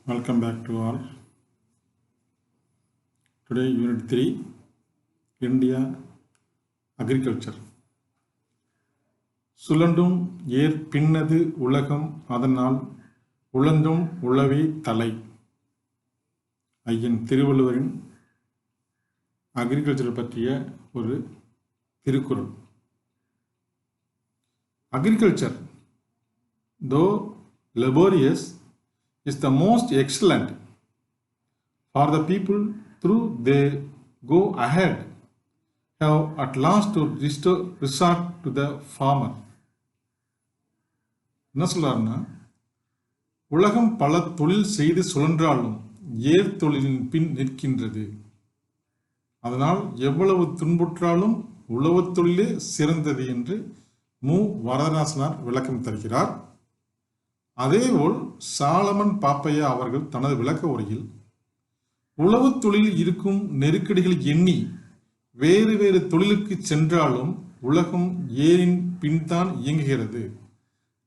Welcome back to all. Today Unit 3, India Agriculture. சுழன்றும் ஏர் பின்னது உலகம் அதனால் உழன்றும் உழவே தலை. ஐயன் திருவள்ளுவரின் அக்ரிகல்ச்சர் பற்றிய ஒரு Thirukkural. Agriculture, though laborious, is the most excellent for the people through they go ahead have at last to resort to the farmer. என்ன சொல்றாருன்னா, உலகம் பல தொழில் செய்து சுழன்றாலும் ஏர் தொழிலின் பின் நிற்கின்றது. அதனால் எவ்வளவு துன்புற்றாலும் உழவுத் தொழிலே சிறந்தது என்று மு. வரதராசனார் விளக்கம் தருகிறார். அதேபோல் சாலமன் பாப்பையா அவர்கள் தனது விளக்க உரையில் உழவுத் தொழிலில் இருக்கும் நெருக்கடிகளை எண்ணி வேறு வேறு தொழிலுக்கு சென்றாலும் உலகம் ஏரின் பின்தான் இயங்குகிறது.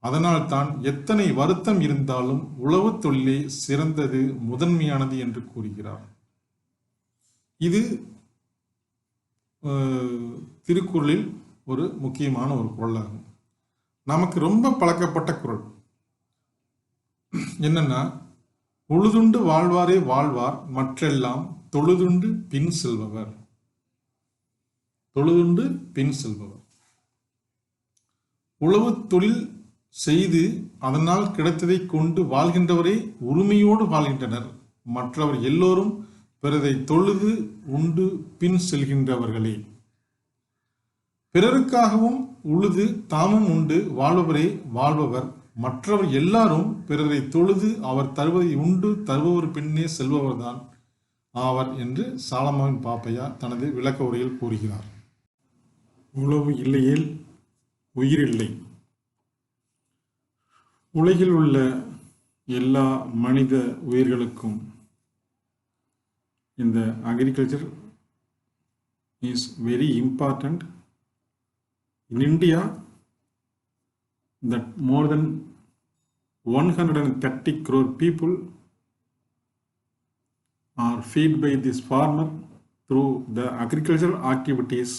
அதனால் தான் எத்தனை வருத்தம் இருந்தாலும் உழவுத் தொழிலே சிறந்தது முதன்மையானது என்று கூறுகிறார். இது திருக்குறளில் ஒரு முக்கியமான ஒரு குறளாகும். நமக்கு ரொம்ப பழக்கப்பட்ட குறள் என்னன்னா, உழுதுண்டு வாழ்வாரே வாழ்வார் மற்றெல்லாம் தொழுதுண்டு பின் செல்பவர். தொழுதுண்டு பின் செல்பவர். உழவு தொழில் செய்து அதனால் கிடைத்ததை கொண்டு வாழ்கின்றவரே உரிமையோடு வாழ்கின்றனர். மற்றவர் எல்லோரும் பிறரை தொழுது உண்டு பின் செல்கின்றவர்களே. பிறருக்காகவும் உழுது தாமும் உண்டு வாழ்பவரே வாழ்பவர். மற்றவர் எல்லாரும் பிறரை தொழுது அவர் தருவதை உண்டு தருபவர் பின்னே செல்பவர்தான் ஆவர் என்று சாலமன் பாப்பையா தனது விளக்க உரையில் கூறுகிறார். உழவு இல்லையேல் உயிரில்லை. உலகில் உள்ள எல்லா மனித உயிர்களுக்கும் இந்த agriculture is very important. In India, that more than 130 crore people are fed by this farmer through the agricultural activities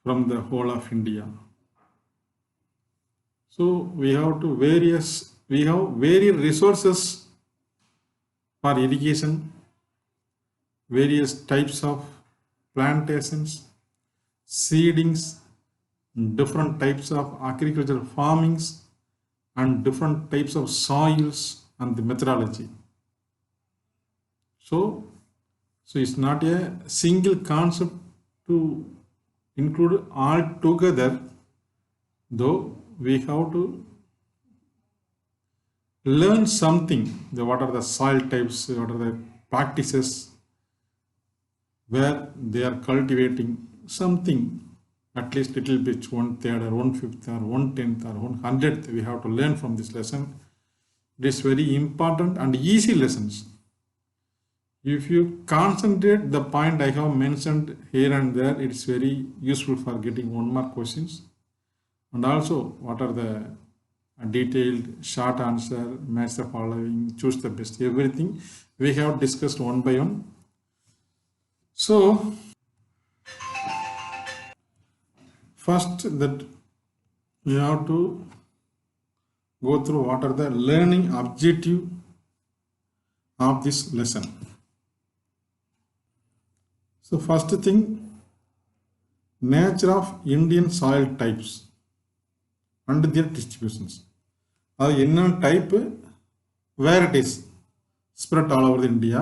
from the whole of India. So we have various resources for irrigation, various types of plantations, seedings, different types of agricultural farmings, and different types of soils and the methodology. So it's not a single concept to include all together, though we have to learn something. What are the soil types, what are the practices where they are cultivating something, at least little bit, 1/3 or 1/5 or 1/10 or 1/100th we have to learn from this lesson. It is very important and easy lessons. If you concentrate the point I have mentioned here and there, it is very useful for getting 1 mark questions. And also, what are the detailed short answer, match the following, choose the best, everything we have discussed one by one. So first, that you have to go through what are the learning objective of this lesson. So first thing, nature of Indian soil types and their distributions. Enna type, where it is spread all over India.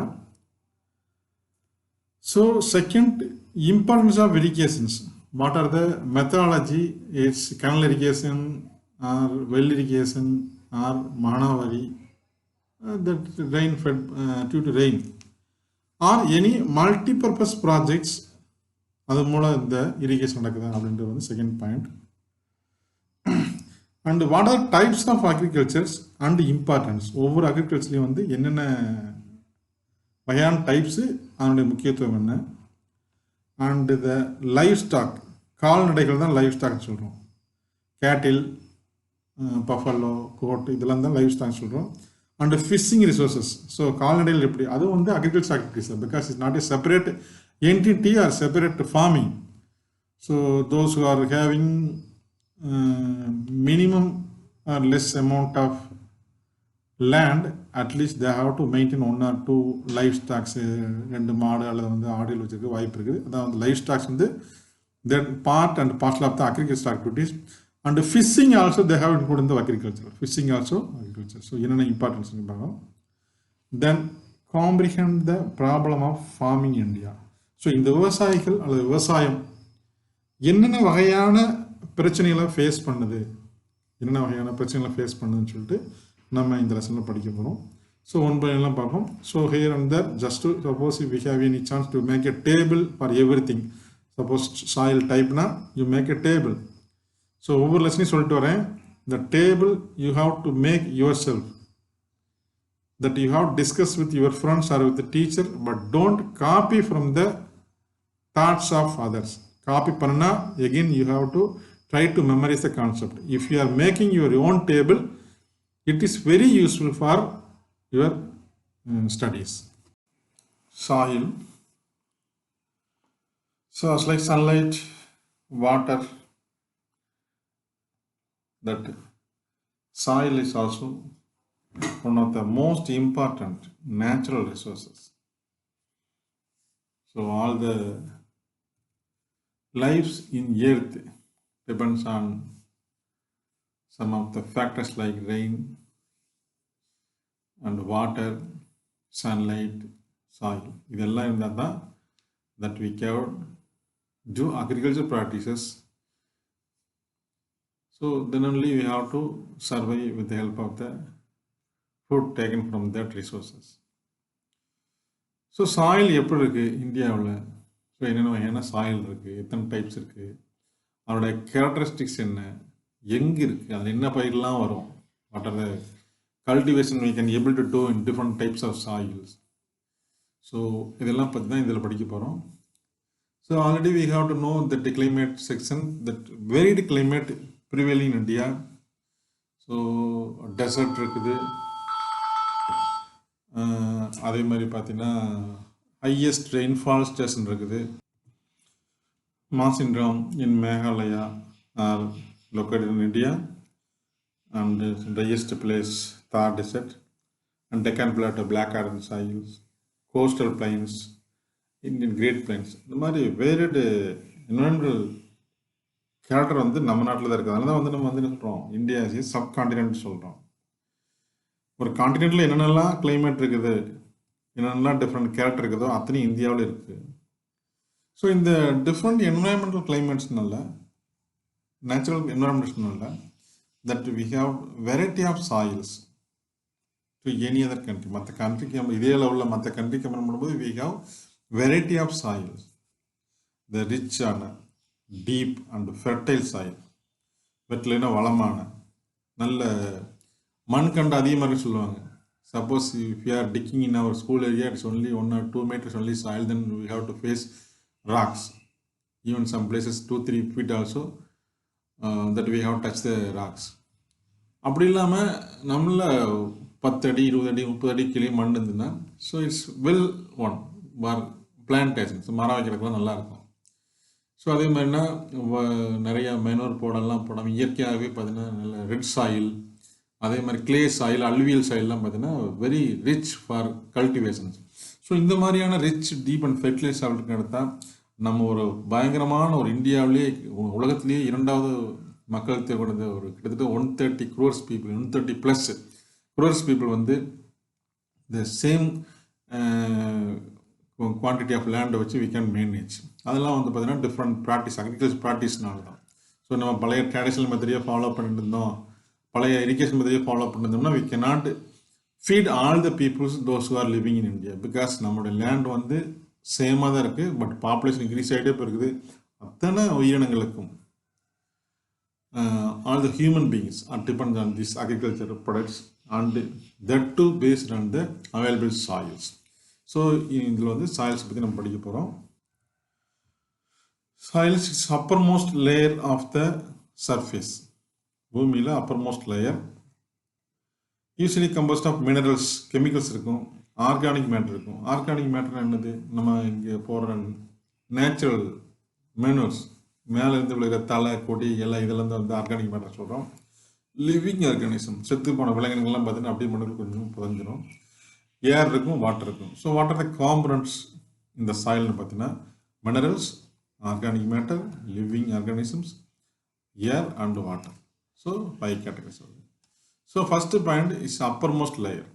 So second, importance of irrigations. What are the methodology? It's canal irrigation or well irrigation or Mahanavari, that rain fed due to rain, or any multi-purpose projects. அது மூலம் இந்த irrigation நடக்குது அப்படின்றது வந்து second point. And what are types of agricultures and importance? ஒவ்வொரு அக்ரிகல்ச்சர்லையும் வந்து என்னென்ன வகையான டைப்ஸு, அதனுடைய முக்கியத்துவம் என்ன. அண்ட் த லைவ் ஸ்டாக், கால்நடைகள் தான் லைவ் ஸ்டாக்னு சொல்கிறோம். கேட்டில், பஃபலோ, கோட் இதெல்லாம் தான் லைவ் ஸ்டாக் சொல்கிறோம். and fishing resources. So கால்நடைகள் எப்படி அதுவும் வந்து agriculture activities because it's not a separate entity or separate farming. So those who are having minimum or less amount of land, at least they have to maintain 1 or 2 livestock. ரெண்டு மாடு அல்லது வந்து ஆடுகள் வச்சிருக்க வாய்ப்பு இருக்குது. அதான் வந்து லைஃப் ஸ்டாக்ஸ் வந்து that part and parcel of the agricultural activities. And fishing also they have included in the agriculture. Fishing also agriculture. So என்னென்ன இம்பார்ட்டன்ஸ் பார்க்கலாம். Then comprehend the problem of farming in India. So இந்த விவசாயிகள் அல்லது விவசாயம் என்னென்ன வகையான பிரச்சனைகளை face பண்ணுதுன்னு சொல்லிட்டு நம்ம இந்த லெசனில் படிக்க போகிறோம். ஸோ ஒன் பை எல்லாம் பார்ப்போம். So here and there just to suppose we have any chance to make a table for everything. Suppose soil டைப்னா you make a table. So ஒவ்வொரு லெசனையும் சொல்லிட்டு வரேன். The table you have to make yourself, that you have discussed with your friends or with the teacher, but don't copy from the thoughts of others. Copy panna, again you have to try to memorize the concept. If you are making your own table, it is very useful for your studies. Soil. So it's like sunlight, water, that soil is also one of the most important natural resources. So all the lives in earth depends on some of the factors like rain and water, sunlight, soil. இதெல்லாம் இருந்தால் தான் that we can do agriculture practices. So then only we have to survive with the help of the food taken from that resources. So soil எப்படி இருக்குது இந்தியாவில்? So என்னென்ன வகையான soil இருக்குது, எத்தனை டைப்ஸ் இருக்குது, அதோடைய கேரக்டரிஸ்டிக்ஸ் என்ன, எங்கே இருக்குது, அதில் என்ன பயிரெலாம் வரும், what are the cultivation we can able to do in different types of soils. So இதெல்லாம் பற்றி தான் இதில் படிக்க போகிறோம். So already we have to know that the climate section, that varied climate prevailing in India. So desert இருக்குது, அதே மாதிரி பார்த்தீங்கன்னா ஹையஸ்ட் ரெயின்ஃபால் ஸ்டேஷன் இருக்குது. Mawsynram in Meghalaya are located in India, and highest place Thar Desert and Deccan Plateau, Black Iron soils, coastal plains, Indian Great Plains. இந்த மாதிரி variate environmental character வந்து நம்ம நாட்டில் தான் இருக்குது. அதனால தான் வந்து நம்ம வந்து என்ன சொல்கிறோம், இந்தியா சப் கான்டினென்ட் சொல்கிறோம். ஒரு கான்டினென்ட்டில் என்னென்னலாம் கிளைமேட் இருக்குது, என்னென்னலாம் டிஃப்ரெண்ட் கேரக்டர் இருக்குதோ அத்தனையும் இந்தியாவில் இருக்குது. ஸோ இந்த டிஃப்ரெண்ட் என்வரான்மெண்டல் கிளைமேட்ஸ்னால, நேச்சுரல் என்வரான்மெண்ட்ஸ்னால that we have variety of soils to any other country. மற்ற கண்ட்ரிக்கு இதே லெவலில் மற்ற கண்ட்ரி கம்பேர் பண்ணும்போது we have variety of soils. The ரிச்சான டீப் அண்ட் ஃபெர்டைல் சாயில், வெட்டிலைனா வளமான நல்ல மண் கண்டு அதிகமாக இருக்குன்னு சொல்லுவாங்க. Suppose if you are digging in our school area, it's only 1 or 2 meters only soil, then we have to face rocks. Even some places 2-3 feet also that we have touched the rocks. அப்படி இல்லாமல் நம்மள 10 அடி 20 அடி 30 அடி கீழே மண் இருந்ததுன்னா, so it's well one for plantations, மரம் வைக்கிறதுக்குலாம் நல்லாயிருக்கும். ஸோ அதே மாதிரினா நிறையா மெனூர் போடாமல் இயற்கையாகவே பார்த்தீங்கன்னா நல்ல ரெட் சாயில், அதே மாதிரி கிளே சாயில், அலுவியல் சாயில்லாம் பார்த்தீங்கன்னா very rich for cultivations. So இந்த மாதிரியான ரிச் டீப் அண்ட் ஃபெர்டிலைஸ் சாயிலுக்கு எடுத்தால் நம்ம ஒரு பயங்கரமான ஒரு இந்தியாவிலேயே உலகத்திலேயே 2வது மக்கள் தேவை கொண்ட ஒரு கிட்டத்தட்ட 130 crores people, 130+ crores people வந்து த சேம் குவான்டிட்டி ஆஃப் லேண்டை வச்சு வி கேன் மேனேஜ். அதெல்லாம் வந்து பார்த்தீங்கன்னா டிஃப்ரெண்ட் ப்ராக்டிஸ், அக்ரிகல்ச்சர் ப்ராக்டிஸ்னால தான். ஸோ நம்ம பழைய ட்ரெடிஷ்னல் மெத்தடியை ஃபாலோ பண்ணிட்டு இருந்தோம், பழைய இரிகேஷன் மெத்தடியை ஃபாலோ பண்ணிருந்தோம்னா we cannot feed all the peoples those who are living in India, because நம்மளோட லேண்ட் வந்து சேமாக தான் இருக்குது, பட் பாப்புலேஷன் இன்க்ரீஸ் ஆகிட்டே போயிருக்குது. அத்தனை உயிரினங்களுக்கும் all the human beings are dependent on these agricultural products, and that too based on the available soils. So இதில் வந்து சாயில்ஸ் பற்றி நம்ம படிக்க போகிறோம். Soils is uppermost layer of the surface. பூமியில் uppermost layer. Usually composed of minerals, chemicals இருக்கும், organic matter இருக்கும். Organic matter என்னது? நம்ம இங்கே போடுற நேச்சுரல் மேனூர்ஸ், மேலே இருந்து விழுகிற தலை, கொடி, இலை, இதெல்லாம் தான் வந்து ஆர்கானிக் மேட்டர் சொல்கிறோம். லிவிங் ஆர்கானிசம், செத்து போன விலங்கினங்கள்லாம் பார்த்தீங்கன்னா அப்படியே மண்ணுக்கு கொஞ்சம் புதஞ்சிடும். ஏர் இருக்கும், வாட்டர் இருக்கும். ஸோ வாட்டர் த காம்பனன்ட்ஸ் இந்த சாயில்னு பார்த்தீங்கன்னா minerals, organic matter, living organisms, air and water. So 5 categories வருது. So first point is uppermost layer.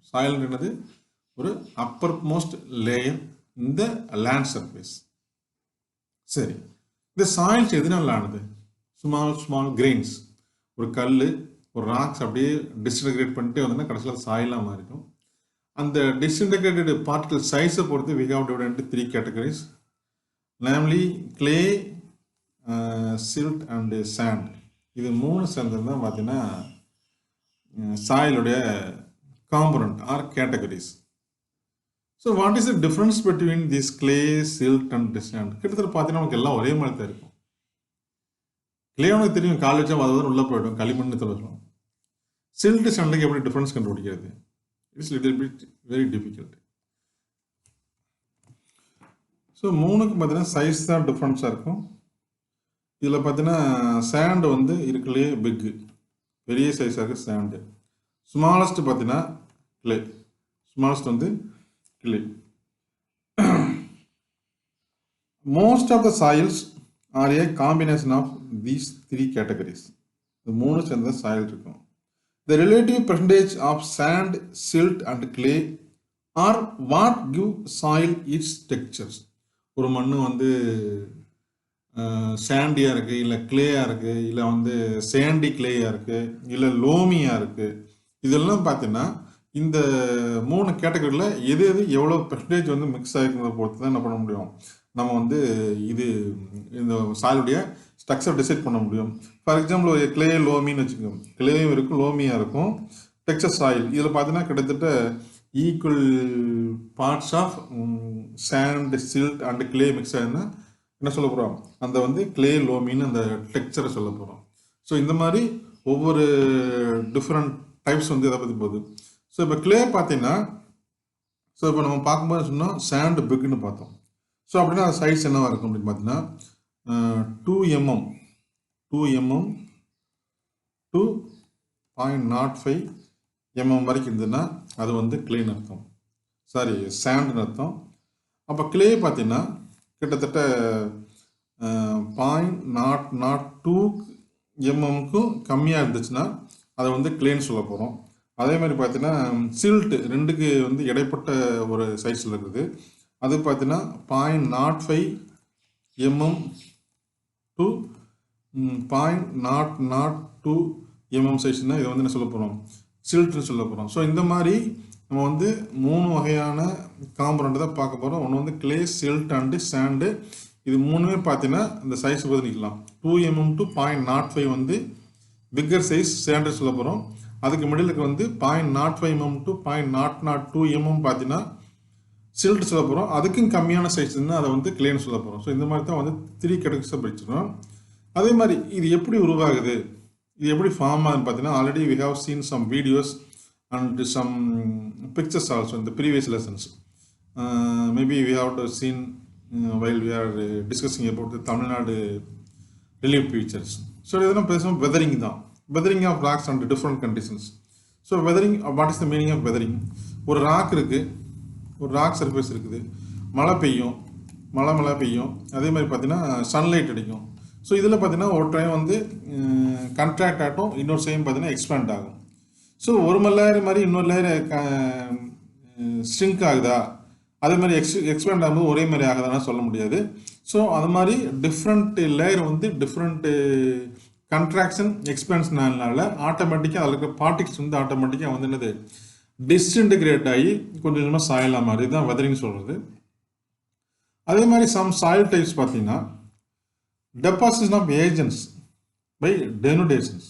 சாயில்ன்றது ஒரு அப்பர் மோஸ்ட் லேயர் இந்த லேண்ட் சர்ஃபேஸ். சரி, இந்த சாயில்ஸ் எதனால ஆனது? ஸ்மால் கிரெயின்ஸ், ஒரு கல், ஒரு ராக்ஸ் அப்படியே டிஸ்இன்டகிரேட் பண்ணிட்டு வந்தோம்னா கடைசியில் சாயிலாக மாறிடும். அந்த டிஸ்இன்டகிரேட்டட் பார்ட்டிகல் சைஸை பொறுத்து we have divided into 3 categories, namely clay, silt and sand. இது 3 சேர்ந்தது தான் பார்த்தீங்கன்னா சாயிலுடைய component are categories. So what is the difference between this clay, silt and sand? கிட்டத்தட்ட பார்த்தீங்கன்னா நமக்கு எல்லாம் ஒரே மாதிரி தான் இருக்கும். கிளே உனக்கு தெரியும், காலேஜ் அதாவது உள்ளே போய்டும், களிமண் சொல்லுவோம். சில்ட் சாண்டுக்கு எப்படி டிஃப்ரென்ஸ் கண்டுபிடிக்கிறது? It's little bit very difficult. So 3க்கு பார்த்தீங்கன்னா சைஸ் தான் டிஃப்ரென்ஸாக இருக்கும். இதில் பார்த்தீங்கன்னா சாண்டு வந்து இருக்குல்லையே பிக்கு, பெரிய சைஸாக இருக்குது சாண்டு. ஸ்மாலஸ்ட் பார்த்தீங்கன்னா கிளே, ஸ்மாலஸ்ட் வந்து clay. Most of the soils are a combination of these 3 categories. இது 3 சேர்ந்த சாயில் இருக்கும். The relative percentage of sand, silt and clay are what give soil its textures. ஒரு மண் வந்து சாண்டியாக இருக்குது, இல்லை கிளேயாக இருக்குது, இல்லை வந்து சாண்டி கிளேயாக இருக்குது, இல்லை லோமியாக இருக்குது. இதெல்லாம் பார்த்தீங்கன்னா இந்த 3 கேட்டகரியில் எது எது எவ்வளோ பெர்சன்டேஜ் வந்து மிக்ஸ் ஆகிருக்கிறத பொறுத்து தான் என்ன பண்ண முடியும், நம்ம வந்து இது இந்த சாயிலுடைய ஸ்ட்ரக்சர் டிசைட் பண்ண முடியும். ஃபார் எக்ஸாம்பிள் ஒரு கிளே லோமின்னு வச்சுக்கோங்க, கிளேயும் இருக்கும், லோமியாக இருக்கும், டெக்ஸ்சர் சாயில். இதில் பார்த்தீங்கன்னா கிட்டத்தட்ட equal parts of sand, silt and clay mix ஆகிருந்தா என்ன சொல்ல போகிறோம், அந்த வந்து கிளே லோமின்னு அந்த டெக்ஸ்சரை சொல்ல போகிறோம். ஸோ இந்த மாதிரி ஒவ்வொரு டிஃப்ரெண்ட் டைப்ஸ் வந்து இதை பற்றி போகுது. ஸோ இப்போ கிளே பார்த்தீங்கன்னா, ஸோ இப்போ நம்ம பார்க்கும்போது சொன்னால் சாண்ட் பிக்னு பார்த்தோம். ஸோ அப்படின்னா அது சைஸ் என்னவாக இருக்கும் அப்படின்னு பார்த்தீங்கன்னா 2 mm to 0.05 mm வரைக்கும் இருந்ததுன்னா அது வந்து கிளேன்னு அர்த்தம், சாரி சாண்டுன்னு அர்த்தம். அப்போ கிளே பார்த்தீங்கன்னா கிட்டத்தட்ட 0.002 mmக்கும் கம்மியாக இருந்துச்சுன்னா அதை வந்து கிளேன்னு சொல்ல போகிறோம். அதே மாதிரி பார்த்தீங்கன்னா சில்ட்டு 2க்கு வந்து இடைப்பட்ட ஒரு சைஸில் இருக்குது, அது பார்த்தீங்கன்னா 0.05 mm to 0.002 mm சைஸ்னால் இதை வந்து என்ன சொல்ல போகிறோம், சில்ட்னு சொல்ல போகிறோம். ஸோ இந்த மாதிரி நம்ம வந்து 3 வகையான காம்பனண்ட் தான் பார்க்க போகிறோம். ஒன்று வந்து கிளே, சில்ட் அண்டு சாண்டு. இது 3மே பார்த்தீங்கன்னா இந்த சைஸ் பற்றி நிற்கலாம். 2 mm to 0.05 வந்து பிக்கர் சைஸ் சாண்டு சொல்ல போகிறோம். அதுக்கு மிடிலுக்கு வந்து 0.05 mm to 0.002 mm பார்த்தீங்கன்னா சில்ட் சொல்ல போகிறோம். அதுக்கும் கம்மியான சைஸ்ன்னு அதை வந்து கிளேன்னு சொல்ல போகிறோம். ஸோ இந்த மாதிரி தான் வந்து 3 கேட்டகரிஸாக பிரிச்சிடும். அதே மாதிரி இது எப்படி உருவாகுது, இது எப்படி ஃபார்ம் ஆகுதுன்னு பார்த்தீங்கன்னா already we have seen some videos and some pictures also இந்த previous lessons. Maybe we have to seen while we are discussing about Tamil Nadu relief features. So இதெல்லாம் பேசுவோம் வெதரிங் தான், weathering of rocks and different conditions. So weathering, what is the meaning of weathering? ஒரு rock இருக்குது, ஒரு rock surface இருக்குது, மழை பெய்யும், மழை பெய்யும், அதே மாதிரி பார்த்தீங்கன்னா சன்லைட் அடிக்கும். ஸோ இதில் பார்த்தீங்கன்னா ஒரு டைம் வந்து கண்ட்ராக்ட் ஆகட்டும், இன்னொரு டைம் பார்த்தீங்கன்னா எக்ஸ்பேண்ட் ஆகும். ஸோ ஒரு லேயர் மாதிரி இன்னொரு லேயர் ஸ்ட்ரிங்க் ஆகுதா, அதே மாதிரி எக்ஸ்பேண்ட் ஆகும்போது ஒரே மாதிரி ஆகுதானா சொல்ல முடியாது. ஸோ அது மாதிரி டிஃப்ரெண்ட் லேயர் வந்து டிஃப்ரெண்ட் கண்ட்ராக்ஷன் எக்ஸ்பேன்ஷனால ஆட்டோமேட்டிக்காக அதில் இருக்கிற பார்ட்டிக்ஸ் வந்து ஆட்டோமேட்டிக்காக வந்து என்னது டிஸ்இன்டிகிரேட் ஆகி கொஞ்சம் கொஞ்சமாக சாயலாக மாதிரி தான் வெதரிங் சொல்கிறது. அதே மாதிரி சம் சாயில் டைப்ஸ் பார்த்தீங்கன்னா டெபாசிஷன் ஆஃப் ஏஜென்ட்ஸ் பை டெனுடேஷன்ஸ்,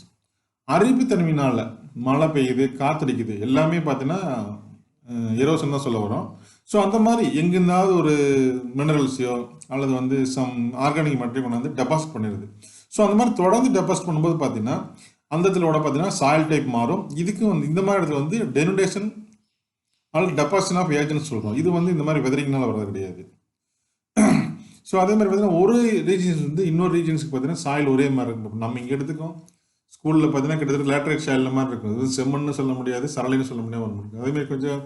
அரிப்புத்தன்மையினால் மழை பெய்யுது, காத்தடிக்குது, எல்லாமே பார்த்தீங்கன்னா எரோஷன் தான் சொல்ல வரும். ஸோ அந்த மாதிரி எங்கேருந்தாவது ஒரு மினரல்ஸையோ அல்லது வந்து சம் ஆர்கானிக் மெட்டீரியல் கொண்டு வந்து டெபாசிட் பண்ணிடுது. ஸோ அந்த மாதிரி தொடர்ந்து டெபாசிட் பண்ணும்போது பார்த்தீங்கன்னா அந்த இடத்துல கூட பார்த்தீங்கன்னா சாயில் டைப் மாறும். இதுக்கு வந்து இந்த மாதிரி இடத்துல வந்து டெனுடேஷன் அல்லது டெபாசிஷன் ஆஃப் ஏஜென்ட்ஸ் சொல்கிறோம். இது வந்து இந்த மாதிரி வெதரிங்னால வர்றது கிடையாது. ஸோ அதே மாதிரி பார்த்தீங்கன்னா ஒரு ரீஜன்ஸ் வந்து இன்னொரு ரீஜன்ஸுக்கு பார்த்தீங்கன்னா சாயில் ஒரே மாதிரி இருக்கும். நம்ம இங்கே எடுத்துக்கோம் ஸ்கூலில் பார்த்தீங்கன்னா கிட்டத்தட்ட லேட்ரைட் சாயில் மாதிரி இருக்கும். இது செம்மண்னு சொல்ல முடியாது, சரளைன்னு சொல்ல முடியாது ஒன்று இருக்குது. அதேமாதிரி கொஞ்சம்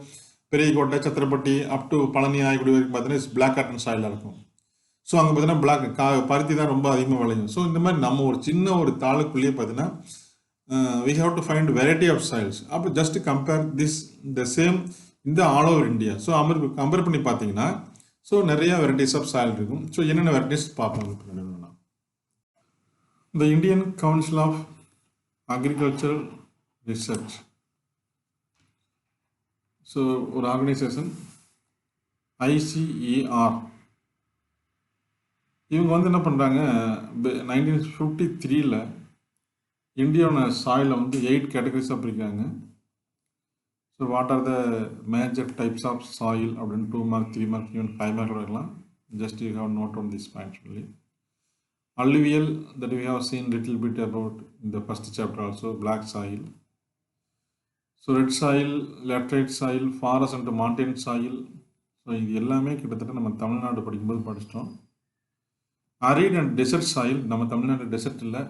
பெரியகோட்டை, சத்திரப்பட்டி அப் டு பழனி ஆய்க்குடி வரைக்கும் பார்த்தீங்கன்னா பிளாக் காட்டன் சாயிலாக இருக்கும். ஸோ அங்கே பார்த்தீங்கன்னா பருத்தி தான் ரொம்ப அதிகமாக விளையும். ஸோ இந்த மாதிரி நம்ம ஒரு சின்ன ஒரு தாளுக்குள்ளேயே பார்த்தீங்கன்னா we have to find variety of soils. அப்போ just compare this the same இந்த all over India. So compare பண்ணி பார்த்தீங்கன்னா ஸோ நிறைய வெரைட்டிஸ் ஆஃப் சாயில் இருக்கும். ஸோ என்னென்ன வெரைட்டிஸ் பார்ப்போம். The Indian Council of Agricultural Research. So ஒரு ஆர்கனைசேஷன் ICAR. இவங்க வந்து என்ன பண்ணுறாங்க 1953 இந்தியாவோட சாயிலை வந்து 8 கேட்டகரிஸாக பிரிக்கிறாங்க. So what are the major types of soil அப்படின்னு 2 மார்க் 3 மார்க் ஈவன் 5 மார்க் இருக்கலாம். Just you have note on this points only. Alluvial that we have seen little bit about in the first chapter also, black soil. So red soil, laterite soil, forest and mountain soil. So இது எல்லாமே கிட்டத்தட்ட நம்ம தமிழ்நாடு படிக்கும்போது படிச்சிட்டோம். arid and desert soil, நம்ம Tamil Nadu dessert இல்லை,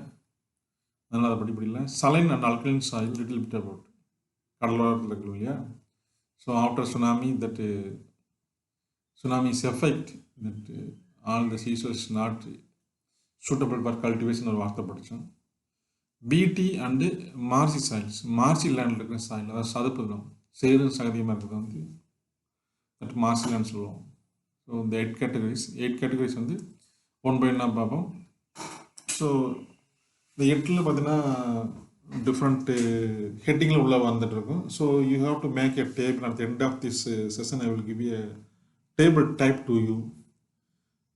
அதனால் அதை படிப்படில்லை. saline and alkaline soil, little bit about கடலோரத்தில் இருக்கிறோம் இல்லையா. So after tsunami that tsunamis effect that all the சீசோஸ் நாட் சூட்டபிள் ஃபார் கல்டிவேஷன் ஒரு வார்த்தை படித்தோம். பிடி அண்டு மார்சி சாயில்ஸ், மார்சி லேண்டில் இருக்கிற சாயில், அதாவது சதுப்பு தான் சேரும் சகதியமாக இருக்கிறது வந்து தட் மார்சி லேண்ட் சொல்லுவோம். ஸோ இந்த 8 கேட்டகரிஸ் வந்து 1 by 1 பார்ப்போம். ஸோ இந்த 8ல் பார்த்தீங்கன்னா டிஃப்ரெண்ட் ஹெட்டிங்கில் உள்ள வந்துட்டு இருக்கும். So you have to make a table. At the end of this session I will give a table type to you.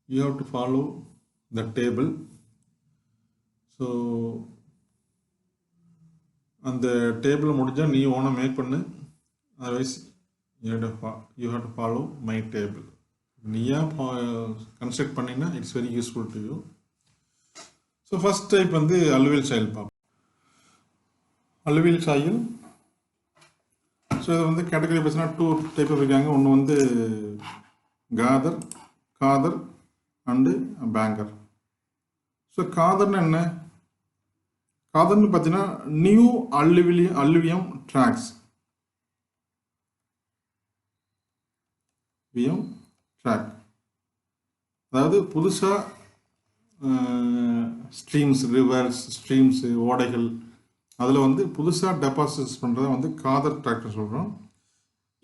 You have to follow the table. So அந்த டேபிளை முடிஞ்சால் நீ ஓனாக மேக் பண்ணு. Otherwise you have to follow my table. நீயா construct பண்ணினா it's very useful to you. So first type வந்து alluvial soil பார்ப்போம். alluvial soil. ஸோ இதை வந்து கேட்டகரி பேசினா 2 டைப் இருக்காங்க. ஒன்று வந்து காதர் அண்டு பேங்கர். ஸோ காதர்னு என்ன? காதர்னு பார்த்தீங்கன்னா நியூ அல்லுவியம் ட்ராக்ஸ். ட்ராக் அதாவது புதுசாக ஸ்ட்ரீம்ஸ், ரிவர்ஸ், ஸ்ட்ரீம்ஸு, ஓடைகள் அதில் வந்து புதுசாக டெபாசிட்ஸ் பண்ணுறத வந்து காதர் ட்ராக்டர் சொல்கிறோம்.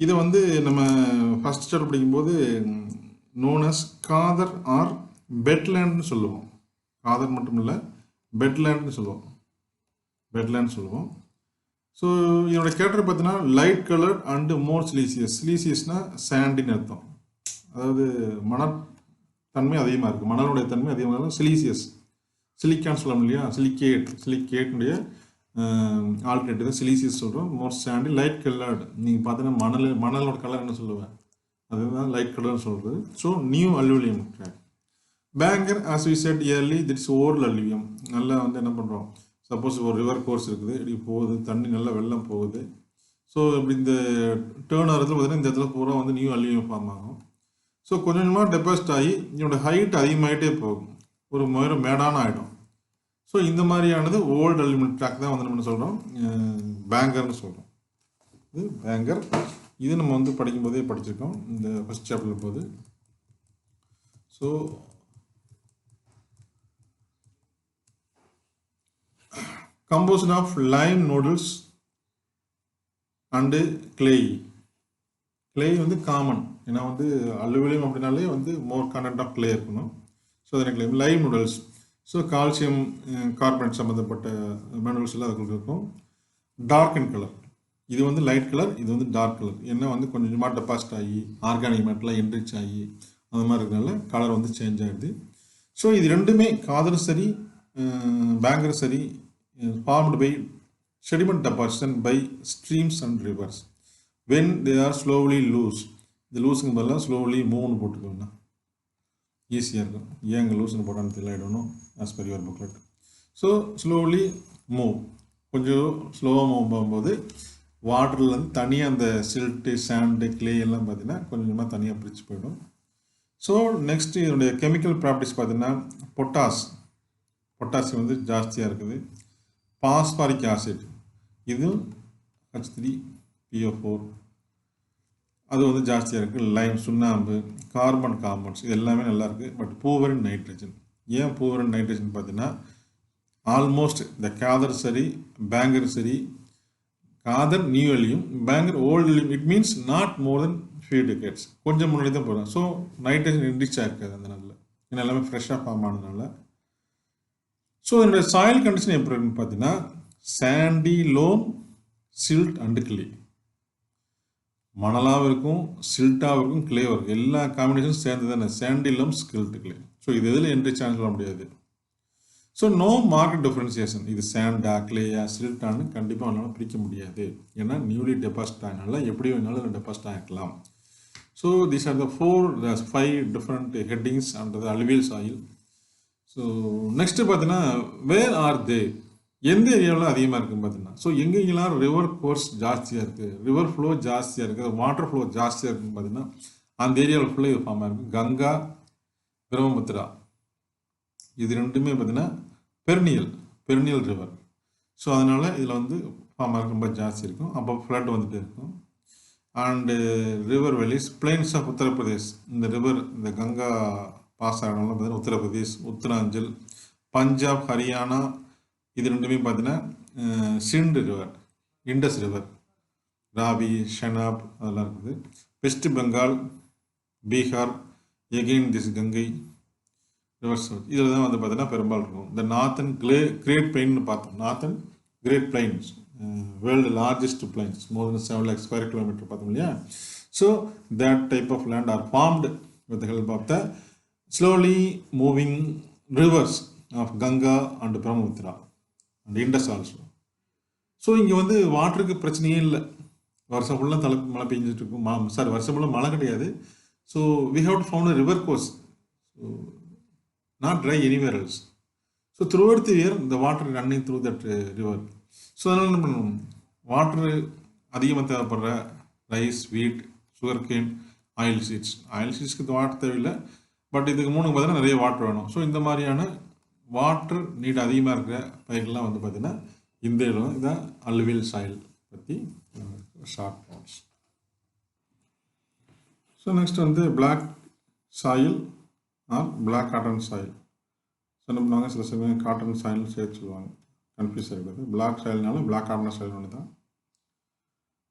இதை வந்து நம்ம ஃபஸ்ட் ஸ்டாண்டர்ட் படிக்கும்போது known as காதர் ஆர் பெட்லேண்ட்னு சொல்லுவோம். காதர் மட்டும் இல்லை, பெட்லேண்ட்னு சொல்லுவோம். ஸோ இதோட கேரக்டர் பார்த்தீங்கன்னா லைட் கலர் அண்டு மோர் சிலீசியஸ்னால் சாண்டின்னு அர்த்தம். அதாவது மணத்தன்மை அதிகமாக இருக்குது, மணலுடைய தன்மை அதிகமாக இருக்கும். சிலிக்கான்னு சொல்லணும் இல்லையா, சிலிக்கேட்டுடைய ஆல்டர்னேட்டிவ் தான் சிலீசியஸ் சொல்கிறோம். மோர் சாண்டி, லைட் கலர்டு. நீங்கள் பார்த்தீங்கன்னா மணலோட கலர் என்ன சொல்லுவேன், அதுதான் லைட் கலர்னு சொல்கிறது. So new alluvium tract. Bhangar as we said early that is old alluvium. நல்லா வந்து என்ன பண்ணுறோம், சப்போஸ் ஒரு ரிவர் கோர்ஸ் இருக்குது, இப்படி போகுது, தண்ணி நல்லா வெள்ளம் போகுது. ஸோ இப்படி இந்த டேர்ன் ஆகிறதுல பார்த்தீங்கன்னா இந்த இடத்துல பூரா வந்து நியூ அல்லுவியம் ஃபார்ம் ஆகும். ஸோ கொஞ்சம் கொஞ்சமாக டெபாசிட் ஆகி இதோட ஹைட் அதிகமாகிட்டே போகும், ஒரு மேடான ஆகிடும். ஸோ இந்த மாதிரியானது ஓல்டு அல்லுவியம் ட்ராக் தான் வந்து நம்ம சொல்கிறோம் பேங்கர்னு சொல்கிறோம். இது பேங்கர். இது நம்ம வந்து படிக்கும்போதே படிச்சிருக்கோம் இந்த ஃபஸ்ட் சாப்டர் போது. So composed of lime nodules and clay. clay வந்து காமன், ஏன்னா வந்து அல்லுவிலியம் அப்படின்னாலே வந்து மோர் கண்டென்ட் ஆஃப் clay இருக்கணும். ஸோ அதனை clay, lime noodles. So calcium carbonate சம்மந்தப்பட்ட மினரல்ஸ் எல்லாம் அதுக்குள்ள இருக்கும். Dark and colour. இது வந்து லைட் கலர், இது வந்து டார்க் கலர். ஏன்னா வந்து கொஞ்சம் கொஞ்சமாக டெபாசிட் ஆகி ஆர்கானிக் மேட்டர்லாம் என்ரிச் ஆகி அந்த மாதிரி இருக்கிறனால கலர் வந்து சேஞ்ச் ஆகிடுது. ஸோ இது ரெண்டுமே காதரும் சரி பேங்கரும் சரி formed by sediment deposition by streams and rivers when they are slowly loose. இந்த லூஸுக்கு பதிலாக ஸ்லோலி மூவ்னு போட்டுக்கோங்க, ஈஸியாக இருக்கும். ஏங்க லூஸ்னு போட்டான்னு தெரியல, I don't know as per your booklet. So slowly move. கொஞ்சம் ஸ்லோவாக மூவ் போகும்போது வாட்டர்லேருந்து தனியாக அந்த சில்ட்டு சாண்டு கிளே எல்லாம் பார்த்தீங்கன்னா கொஞ்சமாக தனியாக பிரித்து போயிடும். ஸோ நெக்ஸ்ட்டு இதனுடைய கெமிக்கல் ப்ராப்பர்ட்டிஸ் பார்த்தீங்கன்னா பொட்டாசியம் வந்து ஜாஸ்தியாக இருக்குது. பாஸ்பாரிக் ஆசிட் இதுவும் H3PO4 அது வந்து ஜாஸ்தியாக இருக்குது. லைம், சுண்ணாம்பு, கார்பன் காம்பவுண்ட்ஸ் இது எல்லாமே நல்லா இருக்குது. But poor in nitrogen. ஏன் பூவர் இன் நைட்ரஜன் பார்த்தீங்கன்னா ஆல்மோஸ்ட் இந்த காதர் சரி, பேங்கர் சரி, Khadar new alluvium, Bhangar old alluvium, it means not more than few decades, கொஞ்சம் முன்னாடி தான் போகிறோம். ஸோ நைட்ரஜன் இன்ரிச்சாக இருக்காது அந்த நாளில், ஏன்னா எல்லாமே ஃப்ரெஷ்ஷாக ஃபார்ம் ஆனதுனால. ஸோ என்னுடைய சாயில் கண்டிஷன் எப்படி இருக்குன்னு பார்த்தீங்கன்னா sandy, loam, silt and clay. மணலாகவும் இருக்கும், சில்ட்டாகவும் இருக்கும், கிளேவும் இருக்கும். எல்லா காம்பினேஷனும் சேர்ந்து தானே sandy, loam, silt, clay. So இது எதில் என்ரிச்சானு சொல்ல முடியாது. So no marked differentiation. இது சாண்டா, கிளேயா, சில்ட்டான்னு கண்டிப்பாக அவங்களால பிரிக்க முடியாது. ஏன்னா நியூலி டெபாசிட் ஆகினால எப்படி வேணாலும் டெபாசிட் ஆகிக்கலாம். So these are the 5 different headings and the alluvial soil. So next பார்த்தீங்கன்னா வேர் ஆர் தே, எந்த ஏரியாவில் அதிகமாக இருக்குன்னு பார்த்தீங்கன்னா, ஸோ எங்கெங்கெல்லாம் ரிவர் கோர்ஸ் ஜாஸ்தியாக இருக்குது, ரிவர் ஃப்ளோ ஜாஸ்தியாக இருக்குது, வாட்டர் ஃப்ளோ ஜாஸ்தியாக இருக்குன்னு பார்த்தீங்கன்னா அந்த ஏரியாவில் ஃபுல்லாக இது ஃபார்மாக இருக்குது. கங்கா, பிரம்மபுத்திரா இது ரெண்டுமே பார்த்தீங்கன்னா பெர்னியல் ரிவர். ஸோ அதனால் இதில் வந்து ஃபார்மாக ரொம்ப ஜாஸ்தி இருக்கும். அப்போ ஃப்ளட் வந்துட்டு இருக்கும். And river valleys, plains of Uttar Pradesh, இந்த ரிவர் இந்த கங்கா பாஸ் ஆகணும்னா பார்த்தீங்கன்னா உத்தரப்பிரதேஷ், உத்தராஞ்சல், பஞ்சாப், ஹரியானா இது ரெண்டுமே பார்த்தீங்கன்னா Sindh river, Indus river, Ravi, Chenab அதெல்லாம் இருக்குது. West Bengal, Bihar, again this Ganga rivers இதில் தான் வந்து பார்த்தீங்கன்னா பெரும்பாலும் இருக்கும். இந்த நார்த்தன் கிரேட் பிளைன்னு பார்த்தோம். Northern great plains, world largest plains, more than 7 lakhs square kilometer பார்த்தோம் இல்லையா. So that type of land are formed with the help of the slowly moving rivers of Ganga and Brahmaputra and Indus also. So இங்கே வந்து வாட்டருக்கு பிரச்சனையே இல்லை. வருஷம் ஃபுல்லாக மழை பெஞ்சிட்டு இருக்கும். வருஷம் ஃபுல்லாக மழை கிடையாது. So we have to found a river course, not dry anywhere else. So throughout the year the water running through that river. So அதனால் என்ன பண்ணணும், வாட்டரு அதிகமாக தேவைப்படுற ரைஸ், வீட், சுகர் கேன், ஆயில் சீட்ஸ்க்கு வாட்டர் தேவையில்லை. பட் இதுக்கு மூணுக்கு பார்த்தீங்கன்னா நிறைய வாட்டர் வேணும். ஸோ இந்த மாதிரியான வாட்டர் நீட் அதிகமாக இருக்கிற பயிர்கள்லாம் வந்து பார்த்திங்கன்னா இந்த இடம் இதான் அலுவியல் சாயில் பற்றி ஷார்ட் நோட்ஸ். ஸோ நெக்ஸ்ட் வந்து black soil or black cotton soil. So என்ன பண்ணுவாங்க, சில சமயம் காட்டன் சாயில் சேர்த்து சொல்லுவாங்க, கன்ஃபியூஸ் ஆகிடுது. பிளாக் சாயில்னாலும் பிளாக் காட்டன் சாயில் ஒன்று தான்.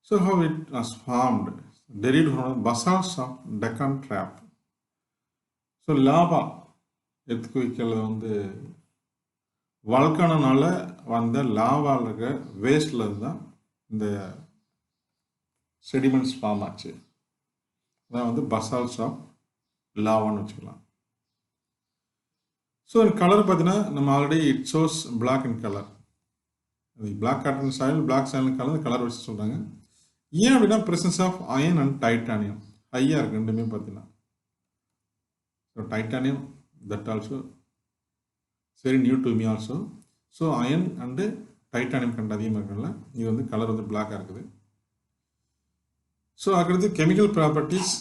So how it was formed, derived from basalts of Deccan trap. So lava எர்த்குவிக்கள் வந்து வல்கானனால வந்த லாவாவில் இருக்கிற வேஸ்டில் தான் இந்த செடிமெண்ட்ஸ் ஃபார்ம் ஆச்சு. அதான் வந்து பசால்ட்ஸ் ஆஃப் லாவான்னு வச்சுக்கலாம். ஸோ கலர் பார்த்தீங்கன்னா நம்ம already it shows black in colour. அது black cotton soil, black soil colour வச்சு சொல்கிறாங்க. ஏன் அப்படின்னா presence of iron and titanium ஹையாக இருக்குது ரெண்டுமே பார்த்தீங்கன்னா. So titanium that also very new to me also. So iron and titanium கண்டு அதிகமாக இருக்கிறதுனால இது வந்து கலர் வந்து பிளாக்காக இருக்குது. ஸோ அதுக்கடுத்து கெமிக்கல் ப்ராப்பர்ட்டிஸ்.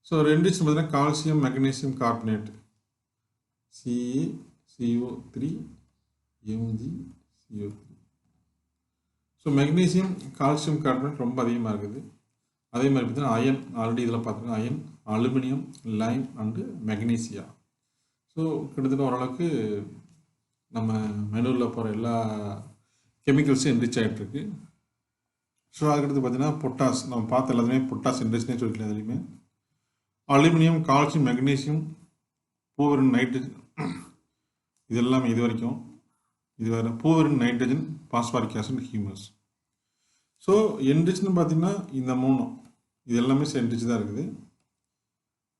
ஸோ ரெண்டு பார்த்தீங்கன்னா calcium, magnesium carbonate, CaCO3 MgCO3. So magnesium, calcium carbonate ரொம்ப அதிகமாக இருக்குது. அதே மாதிரி பார்த்தீங்கன்னா அயன், ஆல்ரெடி இதில் பார்த்துருக்கோம், iron, aluminium, lime and magnesia. So கிட்டத்தட்ட ஓரளவுக்கு நம்ம மெனுவில் போகிற எல்லா கெமிக்கல்ஸும் என்ரிச் ஆகிட்டுருக்கு. ஸோ அதுக்கடுத்து பார்த்தீங்கன்னா பொட்டாஸ், நம்ம பார்த்த எல்லாத்துலேயுமே பொட்டாஸ் என்ரிச்னே சொல்லிக்கலாம். அதுலேயுமே aluminium, calcium, magnesium, poor in nitrogen, இது எல்லாமே இது வரைக்கும் இது வேறு. Poor in nitrogen, phosphoric acid, humus. So என்ரிச்னு பார்த்தீங்கன்னா இந்த மூணும் இது எல்லாமே என்ரிச் தான் இருக்குது.